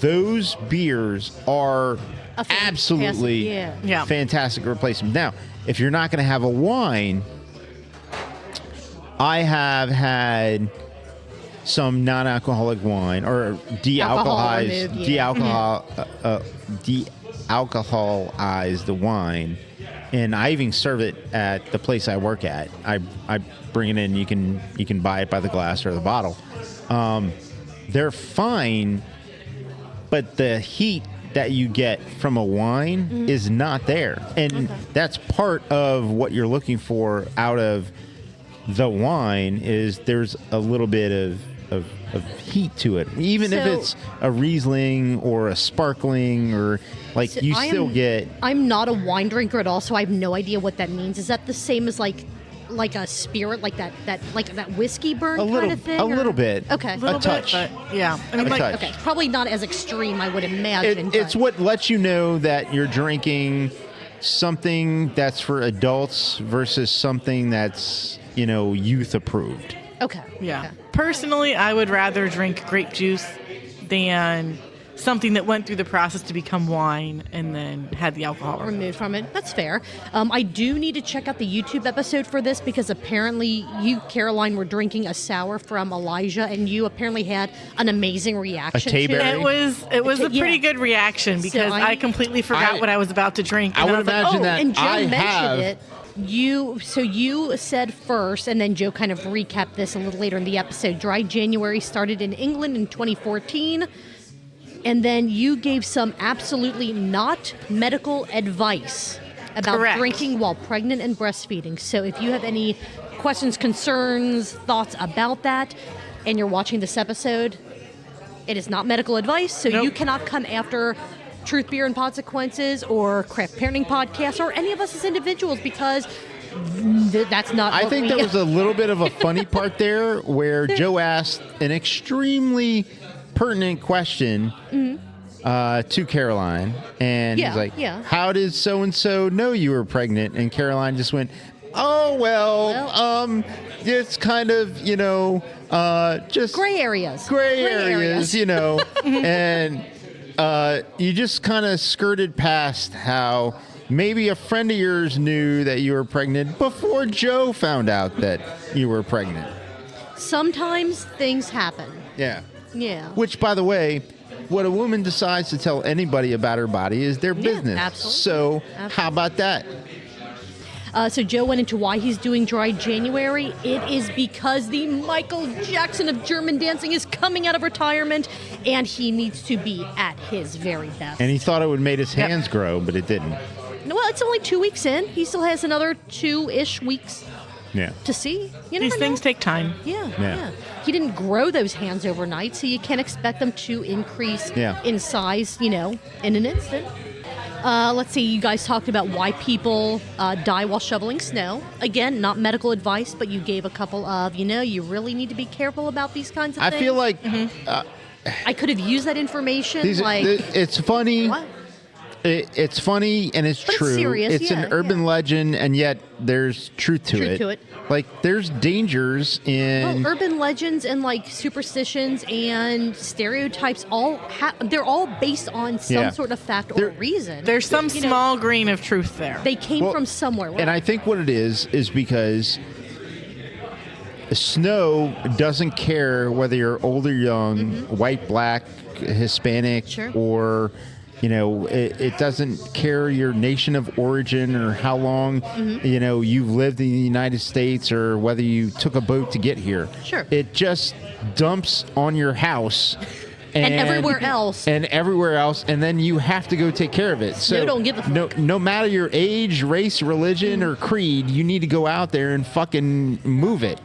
those beers are A fantastic- absolutely Yeah. fantastic replacement. Now, if you're not going to have a wine, I have had some non-alcoholic wine or de-alcoholized, de-alcoholize the wine, and I even serve it at the place I work at. I bring it in. You can buy it by the glass or the bottle. They're fine, but the heat that you get from a wine is not there, and that's part of what you're looking for out of the wine. Is there's a little bit of heat to it, even if So- it's a Riesling or a sparkling or like So you still get. I'm not a wine drinker at all, so I have no idea what that means. Is that the same as like a spirit, like that whiskey burn kind of thing? a or- little bit. Okay. A touch. But yeah. I mean, A like, touch. Okay. Probably not as extreme, I would imagine. It's but- what lets you know that you're drinking something that's for adults versus something that's youth approved. Okay. Yeah. Okay. Personally, I would rather drink grape juice than something that went through the process to become wine and then had the alcohol. Removed from it. That's fair. I do need to check out the YouTube episode for this because apparently you, Caroline, were drinking a sour from Elijah, and you apparently had an amazing reaction. A to Tayberry? It was a Yeah. pretty good reaction because I- I completely forgot I- what I was about to drink. I and would was like, imagine oh, that And Joe I mentioned have. it. You said first, and then Joe kind of recapped this a little later in the episode. Dry January started in England in 2014, and then you gave some absolutely not medical advice about Correct. drinking while pregnant and breastfeeding. So if you have any questions, concerns, thoughts about that, and you're watching this episode, it is not medical advice, so Nope. you cannot come after Truth, Beer, and Consequences or Craft Parenting Podcast or any of us as individuals because That's not. I what think we, there was a little bit of a funny part there where Joe asked an extremely pertinent question to Caroline, and he's like, "How did so and so know you were pregnant?" And Caroline just went, "Oh well, it's kind of just gray areas, and you just kind of skirted past how." Maybe a friend of yours knew that you were pregnant before Joe found out that you were pregnant. Sometimes things happen. Yeah. Yeah. Which, by the way, what a woman decides to tell anybody about her body is their business. Absolutely. So, how about that? So Joe went into why he's doing dry January. It is because the Michael Jackson of German dancing is coming out of retirement, and he needs to be at his very best. And he thought it would make his hands grow, but it didn't. Well, it's only 2 weeks in. He still has another 2-ish weeks to see. These things take time. Yeah. He didn't grow those hands overnight, so you can't expect them to increase in size, in an instant. Let's see, you guys talked about why people die while shoveling snow. Again, not medical advice, but you gave a couple of, you really need to be careful about these kinds of things. I feel like... I could have used that information. It's funny. What? It's funny and it's true. It's serious, it's an urban legend, and yet there's truth to it. Like, there's dangers in... Well, urban legends and, superstitions and stereotypes, they're all based on some sort of fact or reason. There's some small grain of truth there. They came from somewhere. And I think what it is because snow doesn't care whether you're old or young, white, black, Hispanic, or... it doesn't care your nation of origin or how long, you've lived in the United States or whether you took a boat to get here. Sure. It just dumps on your house. And everywhere else. And then you have to go take care of it. So don't give a fuck. No matter your age, race, religion, or creed, you need to go out there and fucking move it.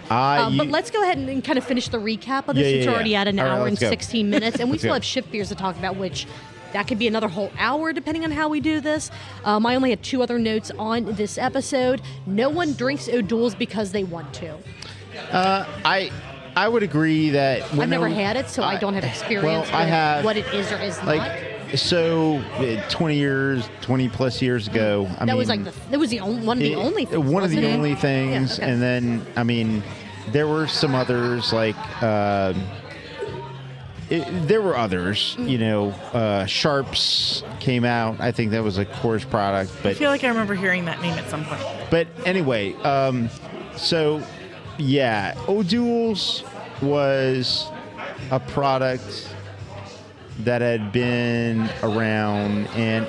But let's go ahead and kind of finish the recap of this. It's already at an hour and 16 minutes, and we still have shift beers to talk about, which that could be another whole hour depending on how we do this. I only had 2 other notes on this episode. No one drinks O'Doul's because they want to. I would agree that... I've never had it, so I don't have experience with what it is or is not. So 20 plus years ago, that was one of the only things. One of the only things, Yeah, okay. And then there were some others there were others. Sharps came out. I think that was a Coors product. But I feel like I remember hearing that name at some point. But anyway, O'Doul's was a product that had been around, and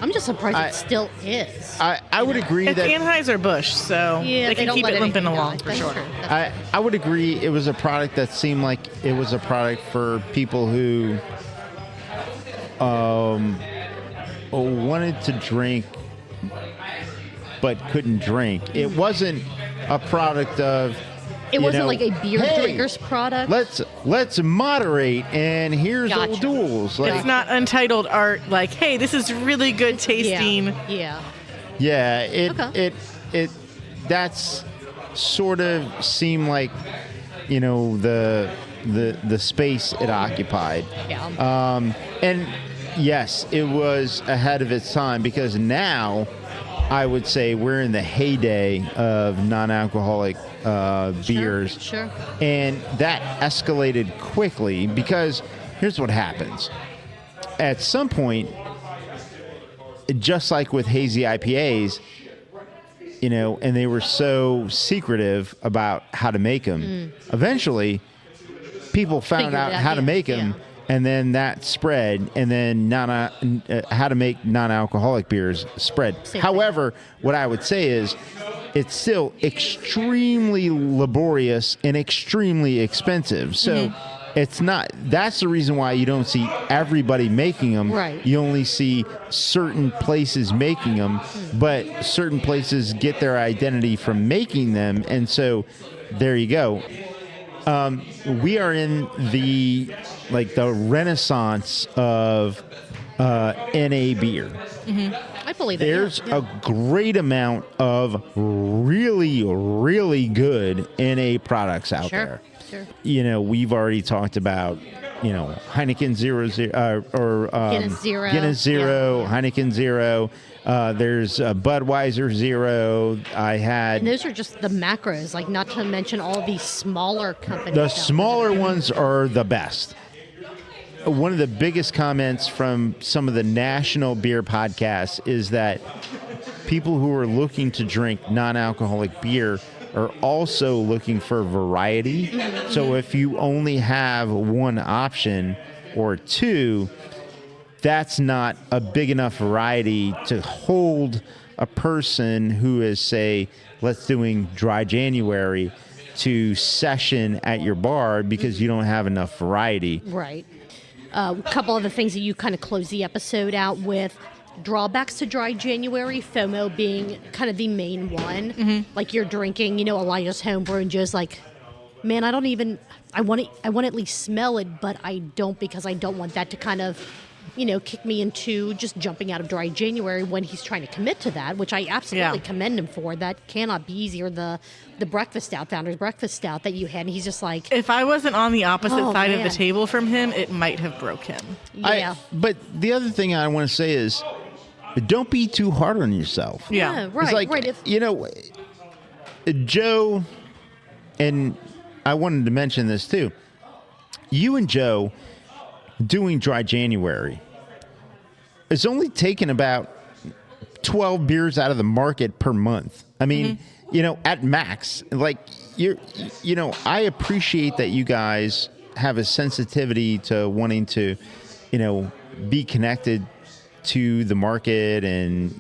I'm just surprised it still is. I would agree it's that Anheuser-Busch, so they can keep it limping along for sure. I would agree it was a product that seemed like it was a product for people who wanted to drink but couldn't drink. It wasn't a product of... It wasn't like a beer drinker's product. Let's moderate, and here's O'Doul's. It's not untitled art. Like, hey, this is really good tasting. Yeah. It that's sort of seemed like the space it occupied. Yeah. And yes, it was ahead of its time, because now I would say we're in the heyday of non-alcoholic beers. Sure. And that escalated quickly, because here's what happens. At some point, just like with hazy IPAs, and they were so secretive about how to make them, eventually people found out how to make them. Yeah. And then that spread, and then how to make non-alcoholic beers spread. However, what I would say is it's still extremely laborious and extremely expensive. So it's not. That's the reason why you don't see everybody making them. Right. You only see certain places making them, but certain places get their identity from making them. And so there you go. We are in the renaissance of NA beer. I believe it. There's a great amount of really, really good NA products out there. Sure. You know, we've already talked about, you know, Heineken Guinness Zero, Yeah. Heineken Zero. There's Budweiser Zero. And those are just the macros, like not to mention all these smaller companies. The smaller ones are the best. One of the biggest comments from some of the national beer podcasts is that people who are looking to drink non-alcoholic beer are also looking for variety. So if you only have one option or two, that's not a big enough variety to hold a person who is, say, let's doing dry January to session at your bar because you don't have enough variety. Right. A couple of the things that you kind of close the episode out with. Drawbacks to dry January, FOMO being kind of the main one. Like you're drinking, you know, Elijah's homebrew, and Joe's like, man, I want to at least smell it, but I don't, because I don't want that to kind of, you know, kick me into just jumping out of dry January when he's trying to commit to that, which I absolutely commend him for. That cannot be easy. Or the breakfast stout, Founder's Breakfast Stout that you had, and he's just like, If I wasn't on the opposite side of man. the table from him, it might have broke him. yeah. But the other thing I want to say is, don't be too hard on yourself. Yeah. It's right, like, right. you know, Joe, and I wanted to mention this too. You and Joe doing dry January, it's only taken about 12 beers out of the market per month. I mean, you know, at max, like you know, I appreciate that you guys have a sensitivity to wanting to, you know, be connected to the market and,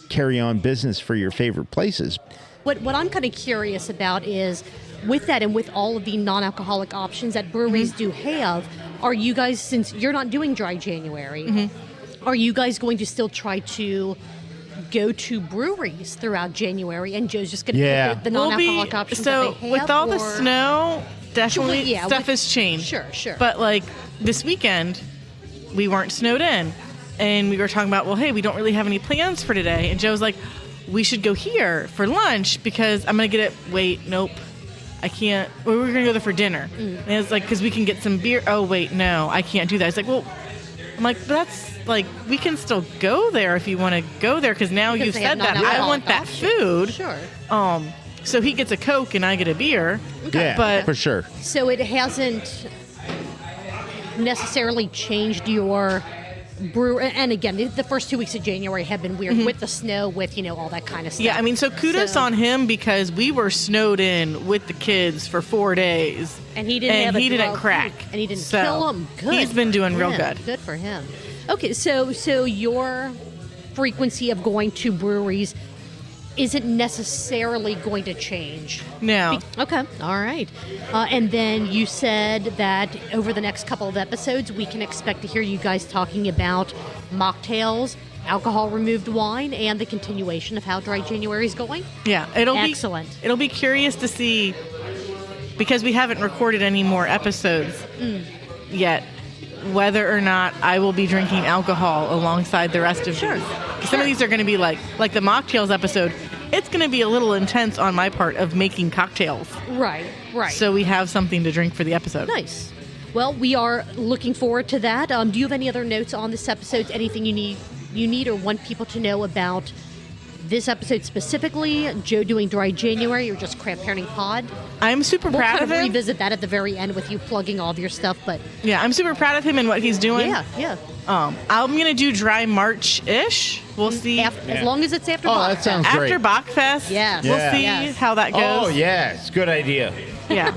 carry on business for your favorite places. What I'm kind of curious about is, with that and with all of the non-alcoholic options that breweries do have, are you guys, since you're not doing dry January, are you guys going to still try to go to breweries throughout January, and Joe's just going to pick the non-alcoholic options that they have? With all the or- snow, definitely Yeah, stuff has changed. Sure. But like this weekend, we weren't snowed in, and we were talking about, well, hey, we don't really have any plans for today. And Joe's like, we should go here for lunch because I'm gonna get it. Wait, nope, I can't. Well, we're gonna go there for dinner. And it's like, because we can get some beer. Oh wait, no, I can't do that. It's like, well, I'm like, that's like, we can still go there if you want to go there, because now Because you've they said have that. I non-alcoholic want that options. food. Sure. So he gets a Coke and I get a beer. Yeah, But for sure. So it hasn't necessarily changed your brew. And again, the first 2 weeks of January have been weird with the snow, with, you know, all that kind of stuff. Yeah, I mean, so kudos So- on him, because we were snowed in with the kids for 4 days. And he didn't didn't crack. And he didn't So, kill him. Good. he's been doing real Yeah, good. Good for him. Okay, so your frequency of going to breweries isn't necessarily going to change. No. Okay, all right. And then you said that over the next couple of episodes, we can expect to hear you guys talking about mocktails, alcohol-removed wine, and the continuation of how Dry January is going. Yeah, Excellent. It'll be curious to see, because we haven't recorded any more episodes yet, whether or not I will be drinking alcohol alongside the rest of these. Some of these are going to be like the mocktails episode. It's going to be a little intense on my part of making cocktails. Right. So we have something to drink for the episode. Nice. Well, we are looking forward to that. Do you have any other notes on this episode? Anything you need or want people to know about this episode specifically? Joe doing Dry January, or just Craft Parenting Pod? I'm super We'll proud kind of of him. revisit that at the very end with you plugging all of your stuff. But Yeah, I'm super proud of him and what he's doing. yeah. I'm going to do dry March-ish. We'll see. As long as it's after. Oh, Bach that sounds Fest. great. After Bachfest. Yes. We'll Yeah. see Yes. how that goes. Oh, yeah, it's a good idea. Yeah.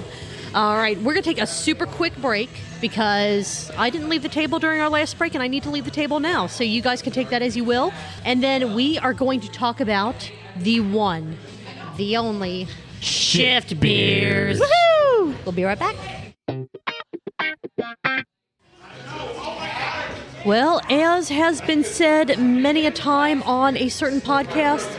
All right, we're going to take a super quick break because I didn't leave the table during our last break, and I need to leave the table now. So you guys can take that as you will. And then we are going to talk about the one, the only Shift Beers. Woohoo! We'll be right back. Well, as has been said many a time on a certain podcast,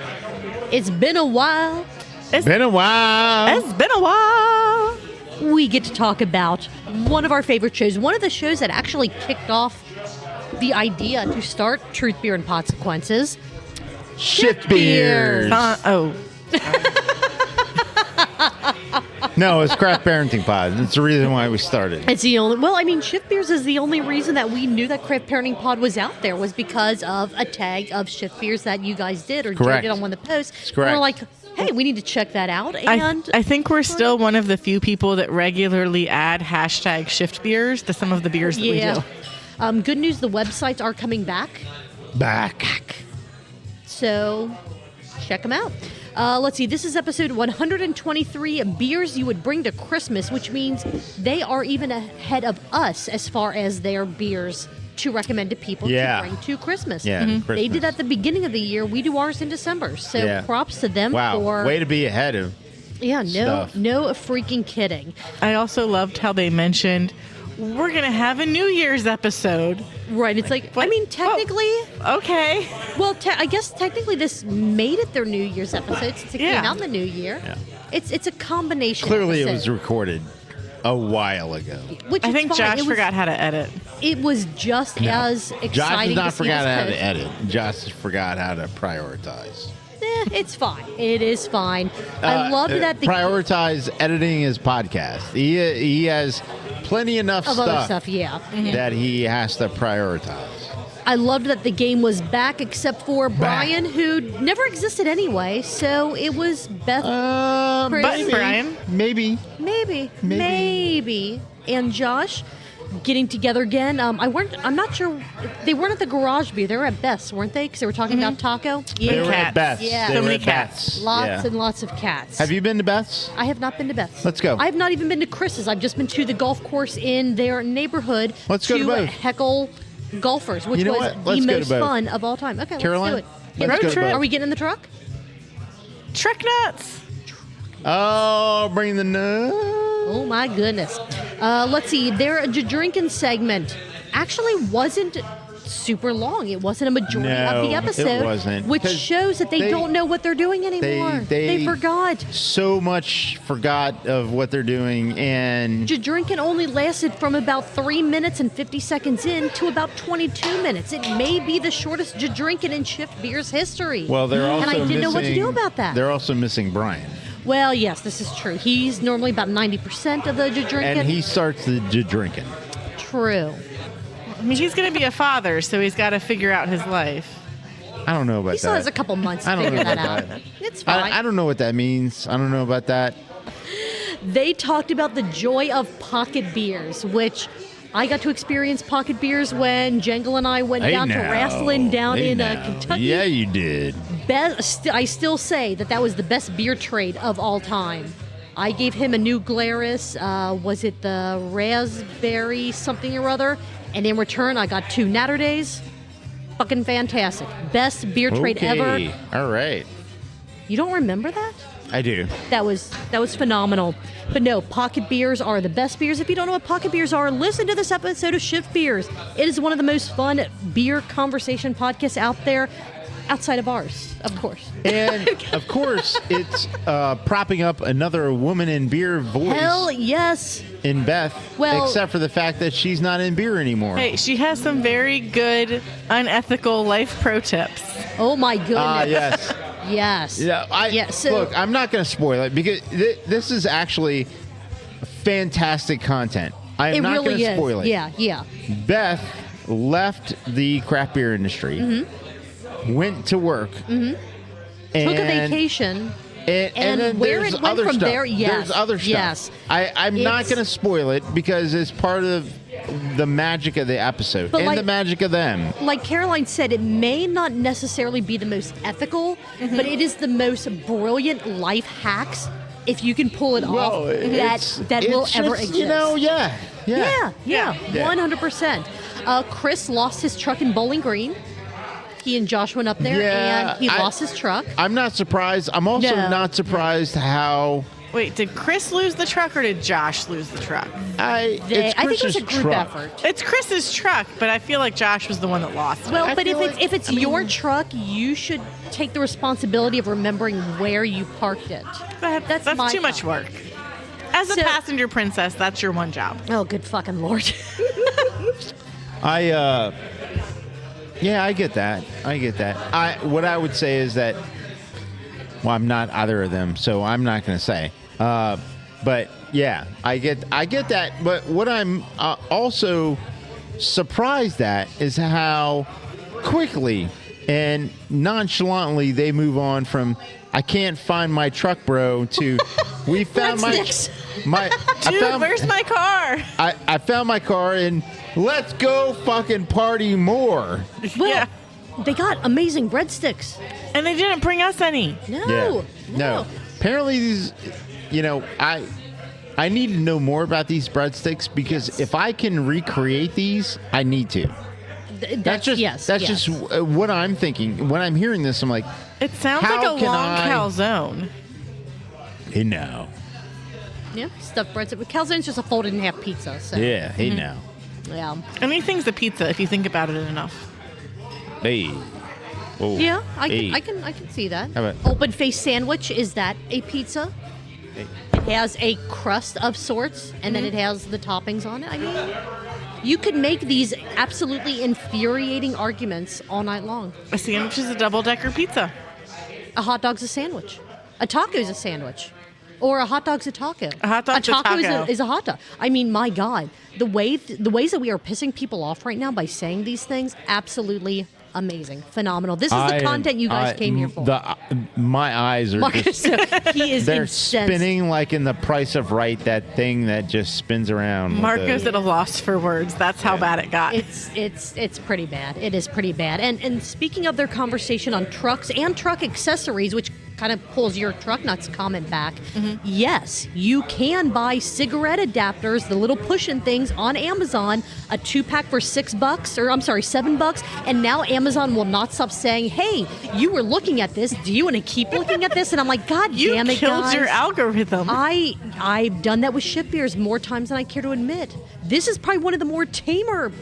it's been a while. Been a while. It's been a while. We get to talk about one of our favorite shows, one of the shows that actually kicked off the idea to start Truth Beer and Consequences. Shift beers. Oh, No, it's Craft Parenting Pod. It's the reason why we started. It's the only. Well, I mean, Shift Beers is the only reason that we knew that Craft Parenting Pod was out there was because of a tag of Shift Beers that you guys did or Correct. did on one of the posts. That's correct. And we're like, hey, we need to check that out. And I think we're still one of the few people that regularly add hashtag shift beers to some of the beers that we do. Good news, the websites are coming back. Back. So check them out. Let's see. This is episode 123, beers you would bring to Christmas, which means they are even ahead of us as far as their beers to recommend to people to bring to Christmas. Yeah, They did at the beginning of the year. We do ours in December. So props to them for... Way to be ahead of stuff. No freaking kidding. I also loved how they mentioned we're going to have a New Year's episode. Right. It's like, what? I mean, technically... Okay. Well, I guess technically this made it their New Year's episode since it came out in the new year. Yeah. It's a combination. Clearly, episode, it was recorded a while ago. Which I is think fine. Josh forgot how to edit. It was just as exciting. Josh did not to see forgot this how post. to edit. Josh forgot how to prioritize. It's fine. It is fine. I love that the prioritize editing his podcast. He has plenty enough of other stuff. Yeah. that he has to prioritize. I loved that the game was back, except for Brian, who never existed anyway. So it was Beth, Chris, But Brian, Maybe. and Josh getting together again. I'm not sure. They weren't at the garage beer. They were at Beth's, weren't they? Because they were talking about taco. They were Cats. at Beth's. Yeah. They So were many at cats. Beth's. Lots Yeah. and lots of cats. Have you been to Beth's? I have not been to Beth's. Let's go. I have not even been to Chris's. I've just been to the golf course in their neighborhood. Let's go to both. heckle golfers, which You know was what? the Let's go to most both. fun of all time. Okay, Caroline, let's do it. let's go to both. Are we getting in the truck? Truck nuts. Oh, bring the nut. Oh my goodness. Let's see. Their drinking segment actually wasn't super long. It wasn't a majority of the No, episode, it wasn't. which 'Cause shows that they don't know what they're doing anymore. They forgot. So much forgot of what they're doing, and Drinking only lasted from about 3 minutes and 50 seconds in to about 22 minutes. It may be the shortest drinking in Shift Beer's history. well, they're also and I didn't missing, know what to do about that. They're also missing Brian, Well, yes, this is true. He's normally about 90% of the drinking. and he starts the drinking. True. I mean, he's going to be a father, so he's got to figure out his life. I don't know about He that. still has a couple months to I don't know figure that about out. that. It's fine. I don't know what that means. I don't know about that. They talked about the joy of pocket beers, which I got to experience pocket beers when Jangle and I went down to wrestling down in Kentucky. Yeah, you did. I still say that was the best beer trade of all time. I gave him a new Glarus. Was it the raspberry something or other? And in return, I got 2 Natter Days. Fucking fantastic. Best beer trade ever. All right. You don't remember that? I do. That was phenomenal. But no, pocket beers are the best beers. If you don't know what pocket beers are, listen to this episode of Shift Beers. It is one of the most fun beer conversation podcasts out there, outside of ours, of course. And of course, it's propping up another woman in beer voice. Hell yes. In Beth, Well- except for the fact that she's not in beer anymore. Hey, she has some very good, unethical life pro tips. Oh my goodness. Yes. Yes. Yeah, so, look, I'm not going to spoil it because this is actually fantastic content. I am it not really going to is. spoil it. Yeah. Beth left the craft beer industry, went to work, and Took a vacation. And then where there's it went other from stuff. there, yes. There's other stuff. Yes. I'm not It's- going to spoil it because it's part of the magic of the episode But and like- the magic of them. Like Caroline said, it may not necessarily be the most ethical, but it is the most brilliant life hacks if you can pull it off that will it's ever just, exist. You know, yeah. Yeah. 100%. Chris lost his truck in Bowling Green. He and Josh went up there, Yeah, and he lost his truck. I'm not surprised. I'm also No. not surprised how Wait, did Chris lose the truck or did Josh lose the truck? it's I think it was Chris's a group truck. effort. It's Chris's truck, but I feel like Josh was the one that lost it. Well, I but feel if it's your truck, you should take the responsibility of remembering where you parked it. That's my too much job. work. As a So- passenger princess, that's your one job. Oh, good fucking lord. Yeah, I get that. What I would say is that, well, I'm not either of them, so I'm not going to say. But yeah, I get that. But what I'm also surprised at is how quickly and nonchalantly they move on from "I can't find my truck, bro" to "We found my Dude, where's my car? I found my car and let's go fucking party more." Well, Yeah. they got amazing breadsticks. And they didn't bring us any. No. Apparently these, I need to know more about these breadsticks because if I can recreate these, I need to. That's just what I'm thinking. When I'm hearing this, I'm like, It sounds How like a can long I- calzone. hey now. Yeah, stuffed breadsticks. Calzone's just a folded in half pizza. So. Yeah, hey now. Yeah. Anything's a pizza if you think about it enough. Hey. Whoa. Yeah, I Hey. can see that. How about- Open face sandwich, is that a pizza? Hey. It has a crust of sorts, and then it has the toppings on it. I mean, you could make these absolutely infuriating arguments all night long. A sandwich is a double-decker pizza. A hot dog's a sandwich. A taco's a sandwich. Or a hot dog's a taco. A hot dog's a taco. Is a hot dog. I mean, my God, the ways that we are pissing people off right now by saying these things, absolutely amazing, phenomenal. This is the content you guys came here for. My eyes are Marcus, just, he is they're incensed. spinning like in The Price of Right, that thing that just spins around. with Marco's the- at a loss for words. That's how bad it got. It's pretty bad. It is pretty bad. And speaking of their conversation on trucks and truck accessories, which kind of pulls your truck nuts comment back. Yes, you can buy cigarette adapters, the little push-in things on Amazon, a 2-pack for $6, or I'm sorry, $7, and now Amazon will not stop saying, "Hey, you were looking at this. Do you want to keep looking at this?" And I'm like, God You damn it, killed guys. your algorithm. I've done that with ship beers more times than I care to admit. This is probably one of the more tamer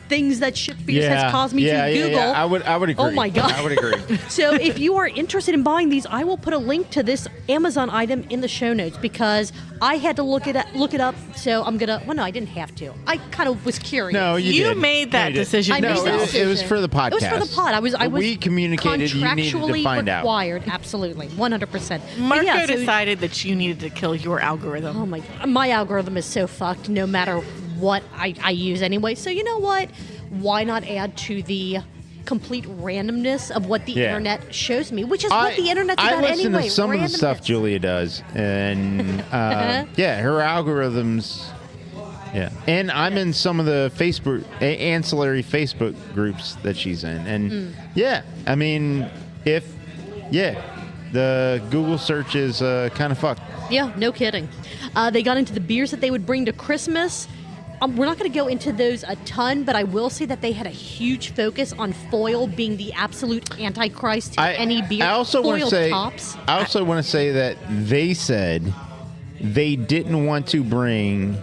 things that ship beers has caused me to Google. Yeah. I would agree. Oh my God. I would agree. So if you are interested in buying these, I will put a link to this Amazon item in the show notes because I had to look it up. So I'm gonna. Well, no, I didn't have to. I kind of was curious. No, you You did. made that No, you did. decision. I made No, that it decision. was for the podcast. It was for the pod. I was We communicated you needed to contractually find out. required. Absolutely, 100%. But Marco yeah, so- decided that you needed to kill your algorithm. Oh my algorithm is so fucked no matter what I use anyway. So you know what? Why not add to the complete randomness of what the internet shows me, which is what the internet's about I listen anyway. to some of the stuff randomness. Julia does, and yeah, her algorithms. Yeah, and I'm in some of the Facebook ancillary Facebook groups that she's in, and yeah, I mean, the Google search is kind of fucked. Yeah, no kidding. They got into the beers that they would bring to Christmas. We're not going to go into those a ton, but I will say that they had a huge focus on foil being the absolute antichrist to any beer. I also want to foil say, tops. I also want to say that they said they didn't want to bring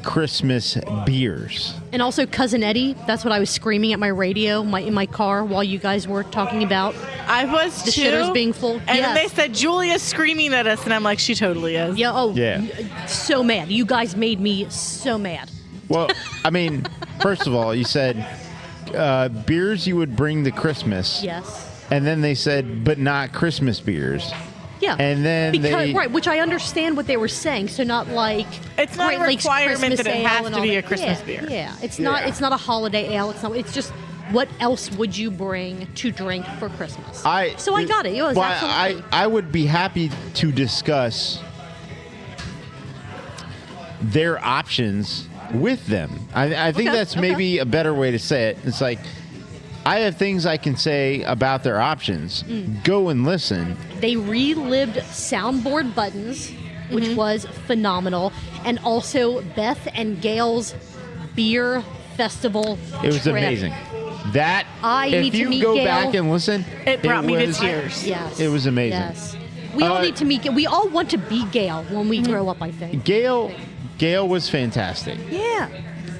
Christmas beers. And also Cousin Eddie. That's what I was screaming at my radio in my car while you guys were talking about. I was The too. shitters being full. And then they Yes. said Julia's screaming at us, and I'm like, she totally is. Yeah. Oh. Yeah. So mad. You guys made me so mad. Well, I mean, first of all, you said beers you would bring to Christmas. Yes. And then they said, but not Christmas beers. Yeah. And then because, right, which I understand what they were saying. So not like It's not a Great Lakes requirement Christmas that it ale has and to all be that. a Christmas Yeah, beer. Yeah. It's not. Yeah. It's not a holiday ale. It's not. It's just what else would you bring to drink for Christmas? So I got it. It was absolutely. I would be happy to discuss their options with them. I think Okay, that's maybe a better way to say it. It's like, I have things I can say about their options. Go and listen. They relived soundboard buttons, which was phenomenal, and also Beth and Gail's beer festival. It was trip. amazing. That I if need to you meet go Gail. back and listen, It brought me to was- tears. Yes, It was amazing. Yes, we all need to meet. We all want to be Gail when we grow up. I think. Gail was fantastic. Yeah.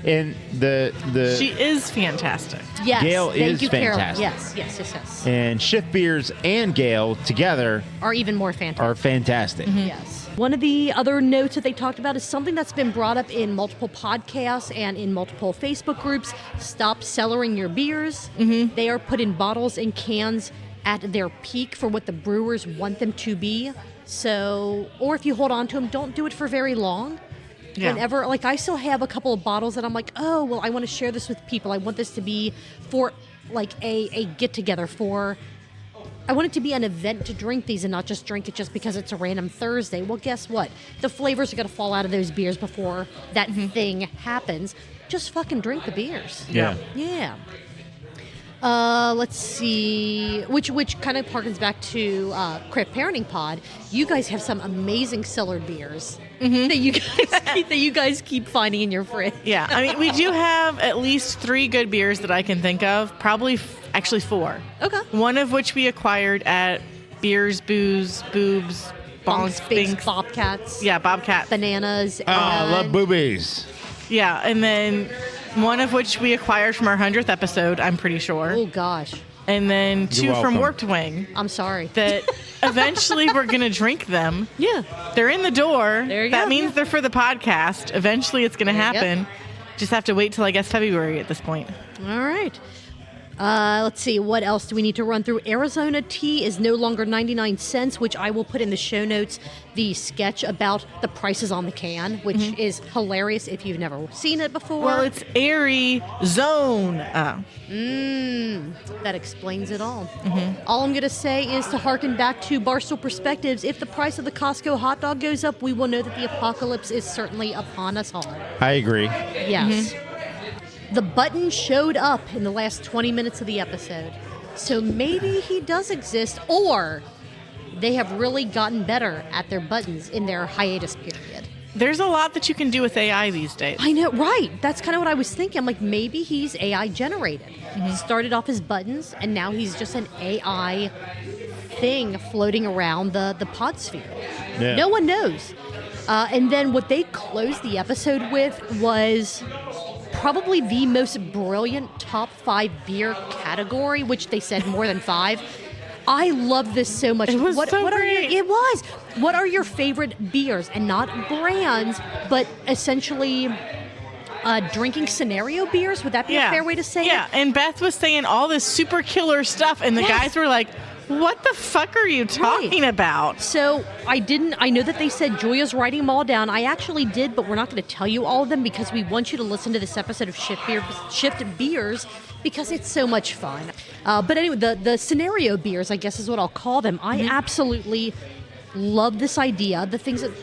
And the She is fantastic. Yes. Gail thank is you, Carol. fantastic. Yes. and Shift Beers and Gail together Are even more fantastic. are fantastic. Yes. One of the other notes that they talked about is something that's been brought up in multiple podcasts and in multiple Facebook groups. Stop cellaring your beers. They are put in bottles and cans at their peak for what the brewers want them to be. So, or if you hold on to them, don't do it for very long. Yeah. Whenever, like, I still have a couple of bottles that I'm like, oh, well, I want to share this with people. I want this to be for, like, a get-together for... I want it to be an event to drink these and not just drink it just because it's a random Thursday. Well, guess what? The flavors are going to fall out of those beers before that thing happens. Just fucking drink the beers. Yeah. Yeah. Let's see, which kind of harkens back to Craft Parenting Pod. You guys have some amazing cellared beers that you guys keep finding in your fridge. Yeah, I mean, we do have at least 3 good beers that I can think of. Probably, actually 4. Okay. One of which we acquired at Beers, Booze, Boobs, Bonks, Binks. Bobcats. Yeah, Bobcat. Bananas. I and- love boobies. Yeah, and then one of which we acquired from our 100th episode, I'm pretty sure. Oh, gosh. And then 2 You're from welcome. Warped Wing I'm sorry. that eventually we're going to drink them. Yeah. They're in the door. There you that go. means they're for the podcast. Eventually it's going to There you go. happen. Just have to wait till, I guess, February at this point. All right. Let's see. What else do we need to run through? Arizona tea is no longer 99 cents, which I will put in the show notes. The sketch about the prices on the can, which is hilarious if you've never seen it before. Well, it's Arizona. That explains it all. All I'm going to say is to harken back to Barstool Perspectives. If the price of the Costco hot dog goes up, we will know that the apocalypse is certainly upon us all. I agree. Yes. The button showed up in the last 20 minutes of the episode. So maybe he does exist, or they have really gotten better at their buttons in their hiatus period. There's a lot that you can do with AI these days. I know, right. That's kind of what I was thinking. I'm like, maybe he's AI generated. Started off as buttons, and now he's just an AI thing floating around the pod sphere. Yeah. No one knows. And then what they closed the episode with was probably the most brilliant top 5 beer category, which they said more than 5. I love this so much. It was what so are great. it was. What are your favorite beers? And not brands, but essentially drinking scenario beers? Would that be a fair way to say it? Yeah, and Beth was saying all this super killer stuff, and the Yes. guys were like, what the fuck are you talking about? So I know that they said Julia's writing them all down. I actually did, but we're not going to tell you all of them because we want you to listen to this episode of Shift Beers because it's so much fun. But anyway, the scenario beers, I guess is what I'll call them. I absolutely love this idea.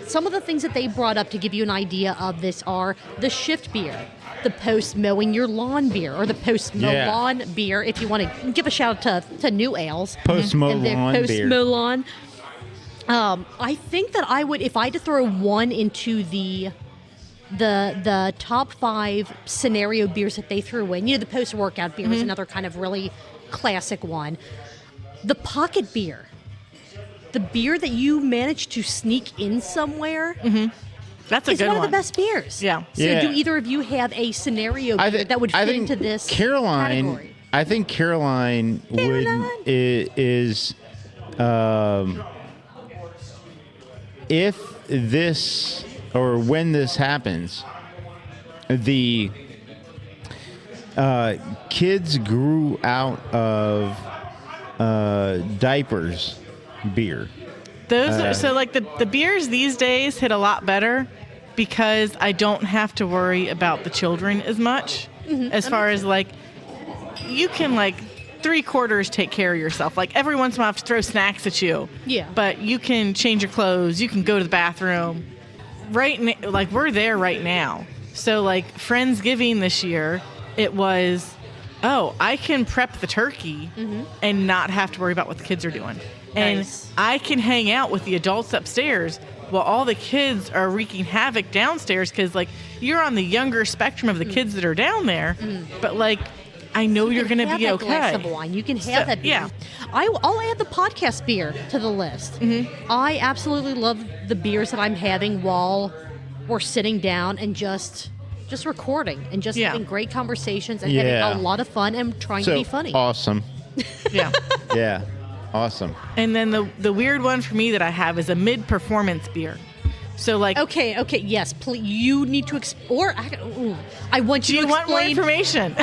Some of the things that they brought up to give you an idea of this are the shift beer, the post-mowing your lawn beer, or the post-mow lawn beer, if you want to give a shout out to New Ales. Post-mow and their lawn beer. post-mow lawn. I think that I would, if I had to throw one into the top 5 scenario beers that they threw in, the post-workout beer is another kind of really classic one. The pocket beer. The beer that you managed to sneak in somewhere That's a is good one one. of the best beers. Yeah. So Yeah. do either of you have a scenario beer that would fit into this category? I think Caroline is if this or when this happens, the kids grew out of diapers beer. Those are, so like the beers these days hit a lot better because I don't have to worry about the children as much as far as like you can like 3/4 take care of yourself. Like every once in a while I have to throw snacks at you. Yeah. But you can change your clothes, you can go to the bathroom. Like we're there right now. So like Friendsgiving this year, it was, I can prep the turkey and not have to worry about what the kids are doing. And Nice. I can hang out with the adults upstairs while all the kids are wreaking havoc downstairs because, like, you're on the younger spectrum of the kids that are down there. But, like, I know you're going to be Have that glass okay. of wine. You can have that beer. Yeah. I'll add the podcast beer to the list. I absolutely love the beers that I'm having while we're sitting down and just just recording and just Yeah. having great conversations and Yeah. having a lot of fun and trying to So be funny. awesome. Yeah. Yeah. Awesome. And then the weird one for me that I have is a mid-performance beer. So like, Okay, yes, please. You need to I want do you you to want more explain. information?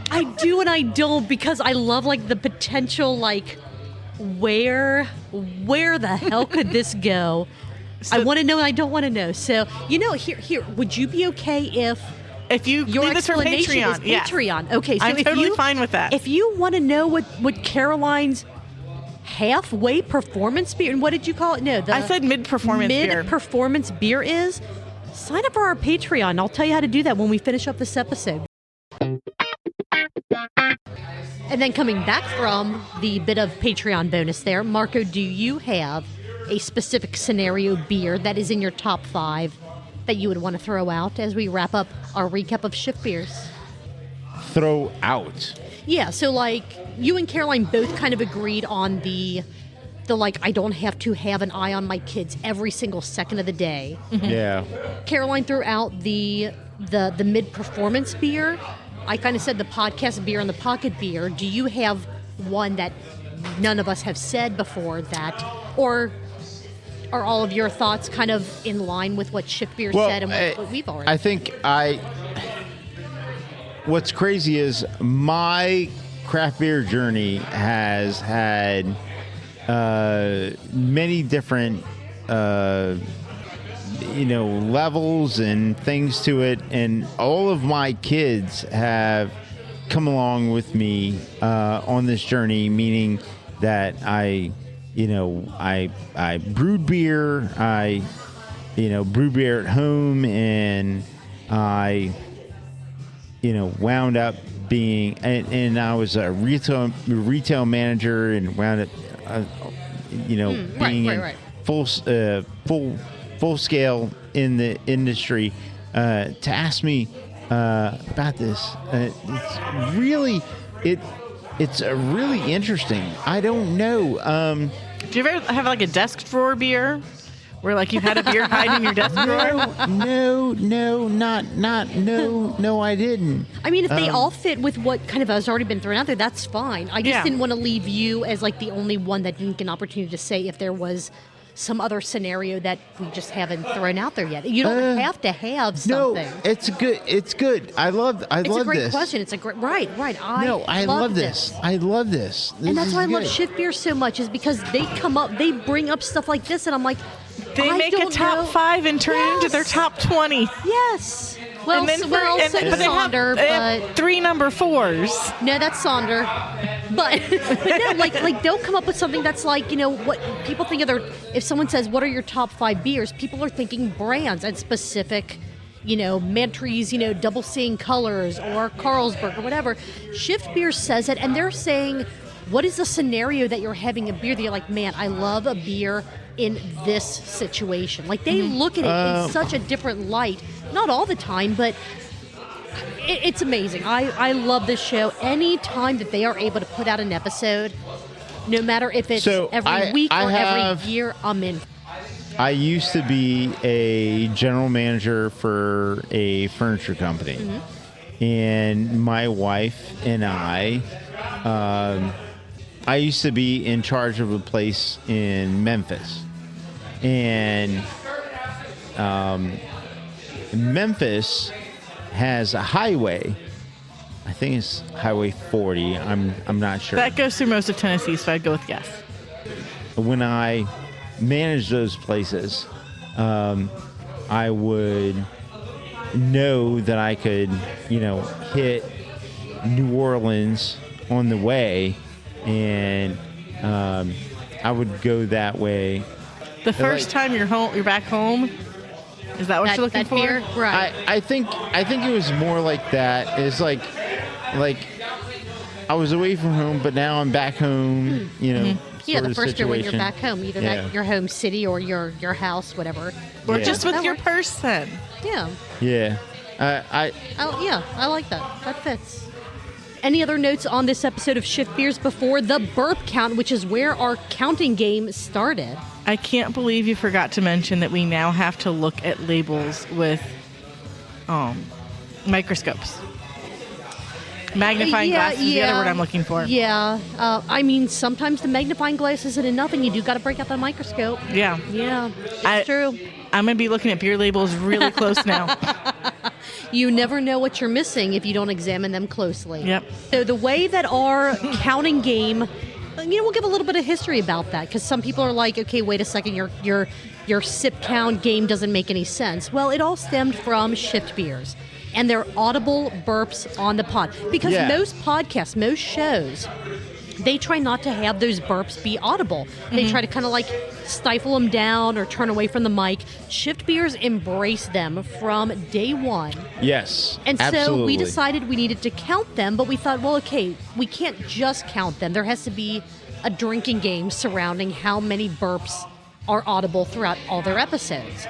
I do and I don't because I love like the potential like where the hell could this go? I want to know and I don't want to know. So, here, would you be okay If you your leave this for explanation Patreon, is yeah. Patreon? Okay, so I'm if totally you, fine with that. If you want to know what Caroline's halfway performance beer, and what did you call it? No, I said mid-performance beer. Mid-performance beer is, sign up for our Patreon. I'll tell you how to do that when we finish up this episode. And then coming back from the bit of Patreon bonus there, Marco, do you have a specific scenario beer that is in your top 5 that you would want to throw out as we wrap up our recap of Shift Beers? Throw out. Yeah, so like you and Caroline both kind of agreed on the like I don't have to have an eye on my kids every single second of the day. Yeah. Caroline threw out the mid-performance beer. I kind of said the podcast beer and the pocket beer. Do you have one that none of us have said before that, or are all of your thoughts kind of in line with what Shift Beer said and what we've already? I think what's crazy is my craft beer journey has had many different levels and things to it, and all of my kids have come along with me on this journey, meaning that I brewed beer, I brewed beer at home, and I wound up being, and I was a retail manager, and wound up being right. full scale in the industry. To ask me about this, it's really interesting. I don't know. Do you ever have like a desk drawer beer? Where like you've had a beer hide in your desk drawer? No, I didn't. I mean, if they all fit with what kind of has already been thrown out there, that's fine. I just didn't want to leave you as like the only one that didn't get an opportunity to say if there was some other scenario that we just haven't thrown out there yet. You don't have to have something. No, it's good. It's good. I love this. It's a great question. It's a great right. I love this. I love this. And that's why I love Shift Beer so much, is because they bring up stuff like this, and I'm like, They make a top 5 and turn it into their top 20. Yes. Well, and then so they Sonder, have 3 number 4s. No, that's Sonder. But no, like don't come up with something that's like, what people think of if someone says, what are your top 5 beers? People are thinking brands and specific, Mantry's, double seeing colors or Carlsberg or whatever. Shift Beer says it, and they're saying, what is the scenario that you're having a beer that you're like, man, I love a beer in this situation. Like they look at it in such a different light. Not all the time, but it's amazing. I love this show. Any time that they are able to put out an episode, no matter if it's every week or every year, I'm in. I used to be a general manager for a furniture company. And my wife and I used to be in charge of a place in Memphis. And Memphis has a highway. I think it's Highway 40. I'm not sure. That goes through most of Tennessee, so I'd go with yes. When I managed those places, I would know that I could, hit New Orleans on the way, and I would go that way. The first time you're back home, is that what you're looking for? Beer? Right. I think it was more like that. It's like I was away from home, but now I'm back home. Yeah, the first year when you're situation. back home, either that your home city or your house, whatever. Or Yeah. just with That your works. person. Yeah. Yeah. I like that. That fits. Any other notes on this episode of Shift Beers before the burp count, which is where our counting game started? I can't believe you forgot to mention that we now have to look at labels with microscopes. Magnifying glass is the other word I'm looking for. Yeah. I mean, sometimes the magnifying glass isn't enough, and you do got to break out the microscope. Yeah. Yeah, it's true. I'm going to be looking at beer labels really close now. You never know what you're missing if you don't examine them closely. Yep. So the way that our counting game, we'll give a little bit of history about that, because some people are like, okay, wait a second, your sip count game doesn't make any sense. Well, it all stemmed from Shift Beers and their audible burps on the pod. Because most podcasts, most shows, they try not to have those burps be audible. They try to kind of like stifle them down or turn away from the mic. Shift Beers embrace them from day one. Yes, And absolutely. so we decided we needed to count them, but we thought, well, okay, we can't just count them. There has to be a drinking game surrounding how many burps are audible throughout all their episodes.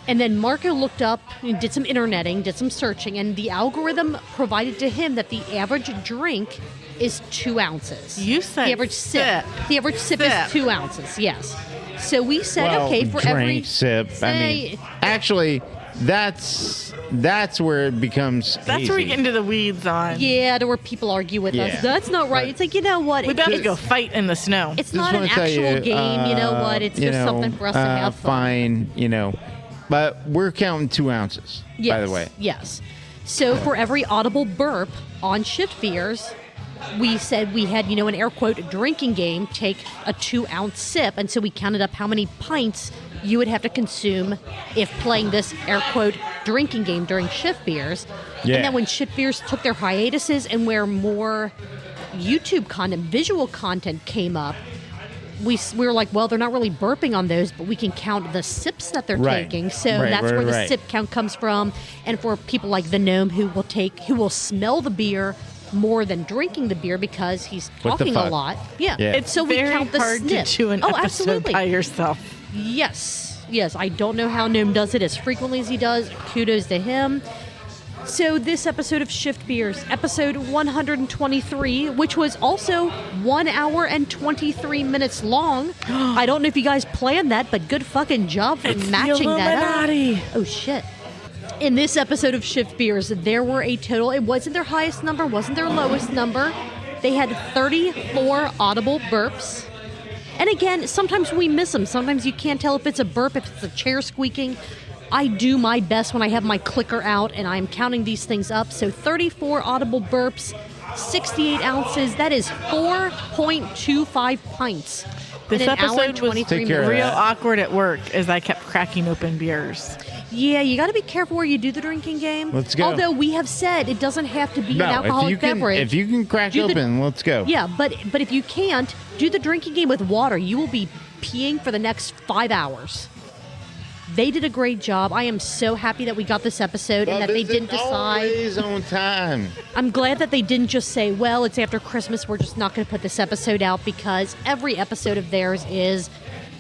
And then Marco looked up, did some interneting, did some searching, and the algorithm provided to him that the average drink is 2 ounces. You said the average sip. The average sip Sip. is 2 ounces, yes. So we said, Well, okay, for drink, every sip. I mean, actually, that's where it becomes. That's where we hazy. get into the weeds on. Yeah, to where people argue with Yeah. us. That's not right. Right. It's like, you know what? We about to go fight in the snow. It's Just not an wanna tell actual you, game. You know what? It's just something for us to have fun. Fine, but we're counting 2 ounces. Yes, By the way, Yes. So for every audible burp on Shift Beers, we said we had, an air quote drinking game, take a 2 ounce sip. And so we counted up how many pints you would have to consume if playing this air quote drinking game during Shift Beers. Yeah. And then when Shift Beers took their hiatuses and where more YouTube content, visual content came up, we were like, well, they're not really burping on those, but we can count the sips that they're Right. taking. So Right, that's right, where the right. sip count comes from. And for people like the Gnome who will smell the beer more than drinking the beer because he's What the talking a fuck? lot. Yeah. Yeah. It's so we very count the hard snip. to do an oh, episode absolutely. by yourself. Yes. I don't know how Gnome does it as frequently as he does. Kudos to him. So this episode of Shift Beers, episode 123, which was also 1 hour and 23 minutes long. I don't know if you guys planned that, but good fucking job for It's matching the that up. Illuminati. Oh, shit. In this episode of Shift Beers, there were a total, it wasn't their highest number, wasn't their lowest number. They had 34 audible burps. And again, sometimes we miss them. Sometimes you can't tell if it's a burp, if it's a chair squeaking. I do my best when I have my clicker out and I'm counting these things up. So 34 audible burps, 68 ounces. That is 4.25 pints. This in an hour and episode was 23 Take care of minutes. real that. awkward at work as I kept cracking open beers. Yeah, you got to be careful where you do the drinking game. Let's go. Although we have said it doesn't have to be an no. alcoholic beverage. If you can crack Do the- open, let's go. Yeah, but if you can't, do the drinking game with water. You will be peeing for the next 5 hours. They did a great job. I am so happy that we got this episode and that they didn't decide. Always on time. I'm glad that they didn't just say, well, it's after Christmas, we're just not going to put this episode out, because every episode of theirs is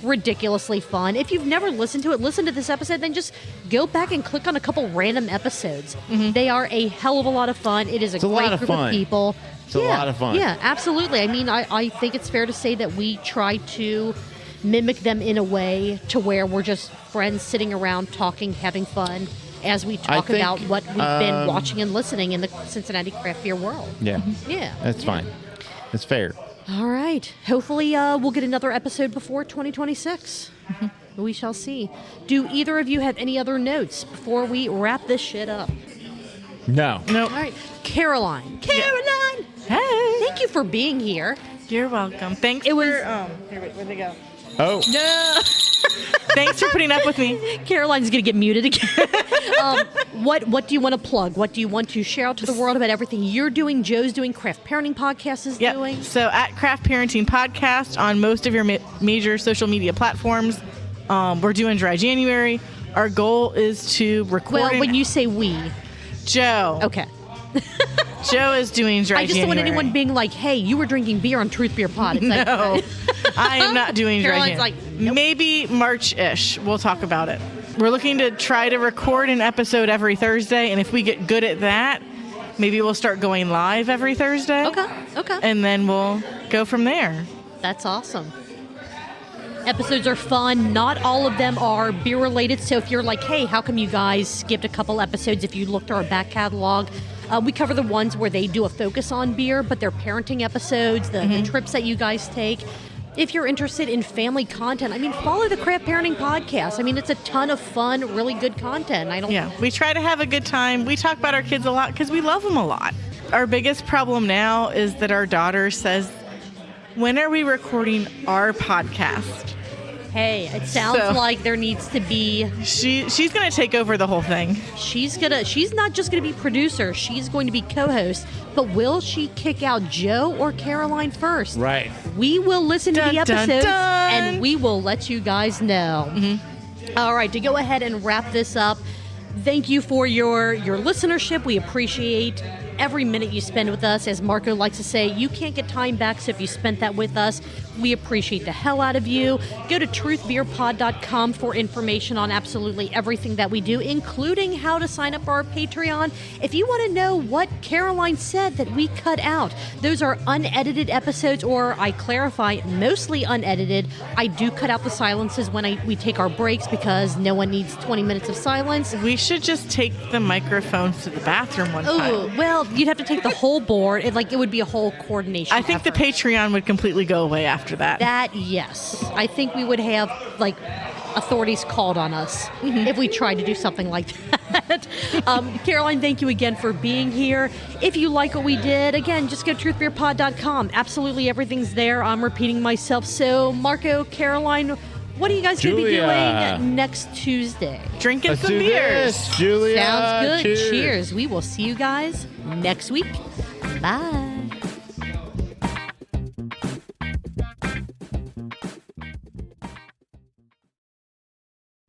ridiculously fun. If you've never listened to it, listen to this episode, then just go back and click on a couple random episodes. They are a hell of a lot of fun. It is a a great lot of group fun. of people. It's a lot of fun. Yeah, absolutely. I mean, I think it's fair to say that we try to mimic them in a way to where we're just friends sitting around talking, having fun as we talk think, about what we've been watching and listening in the Cincinnati craft beer world. Yeah. Yeah. That's fine. That's fair. All right. Hopefully, we'll get another episode before 2026. We shall see. Do either of you have any other notes before we wrap this shit up? No. Nope. All right. Caroline. Caroline! Hey, Thank you for being here. you're welcome. Thanks It for was- here, where'd they go? Oh. No. Thanks for putting up with me. Caroline's going to get muted again. What do you want to plug? What do you want to share out to the world about everything you're doing, Joe's doing, Craft Parenting Podcast is doing? So at Craft Parenting Podcast on most of your major social media platforms. We're doing Dry January. Our goal is to record. Well, when you say we, Joe. okay. Joe is doing Dry January. I just don't want anyone being like, hey, you were drinking beer on Truth Beer Pod. It's like, No, I am not doing Dry Caroline's January. like, nope. Maybe March-ish. We'll talk about it. We're looking to try to record an episode every Thursday, and if we get good at that, maybe we'll start going live every Thursday. Okay. And then we'll go from there. That's awesome. Episodes are fun. Not all of them are beer related. So if you're like, hey, how come you guys skipped a couple episodes? If you looked at our back catalog, we cover the ones where they do a focus on beer, but they're parenting episodes, the trips that you guys take. If you're interested in family content, I mean, follow the Craft Parenting Podcast. I mean, it's a ton of fun, really good content. We try to have a good time. We talk about our kids a lot because we love them a lot. Our biggest problem now is that our daughter says, when are we recording our podcast? Hey, it sounds like there needs to be... She's going to take over the whole thing. She's not just going to be producer. She's going to be co-host. But will she kick out Joe or Caroline first? Right. We will listen to the episodes, and we will let you guys know. All right, to go ahead and wrap this up, thank you for your listenership. We appreciate every minute you spend with us. As Marco likes to say, you can't get time back, so if you spent that with us, we appreciate the hell out of you. Go to truthbeerpod.com for information on absolutely everything that we do, including how to sign up for our Patreon. If you want to know what Caroline said that we cut out, those are unedited episodes, or I clarify, mostly unedited. I do cut out the silences when we take our breaks because no one needs 20 minutes of silence. We should just take the microphones to the bathroom one time. Oh, well, you'd have to take the whole board. It would be a whole coordination I think effort. the Patreon would completely go away after that. That, yes. I think we would have, authorities called on us if we tried to do something like that. Caroline, thank you again for being here. If you like what we did, again, just go to truthbeerpod.com. Absolutely everything's there. I'm repeating myself. So, Marco, Caroline, what are you guys going to be doing next Tuesday? Drinking Let's some do beers. this, Julia. Sounds good. Cheers. Cheers. We will see you guys next week. Bye.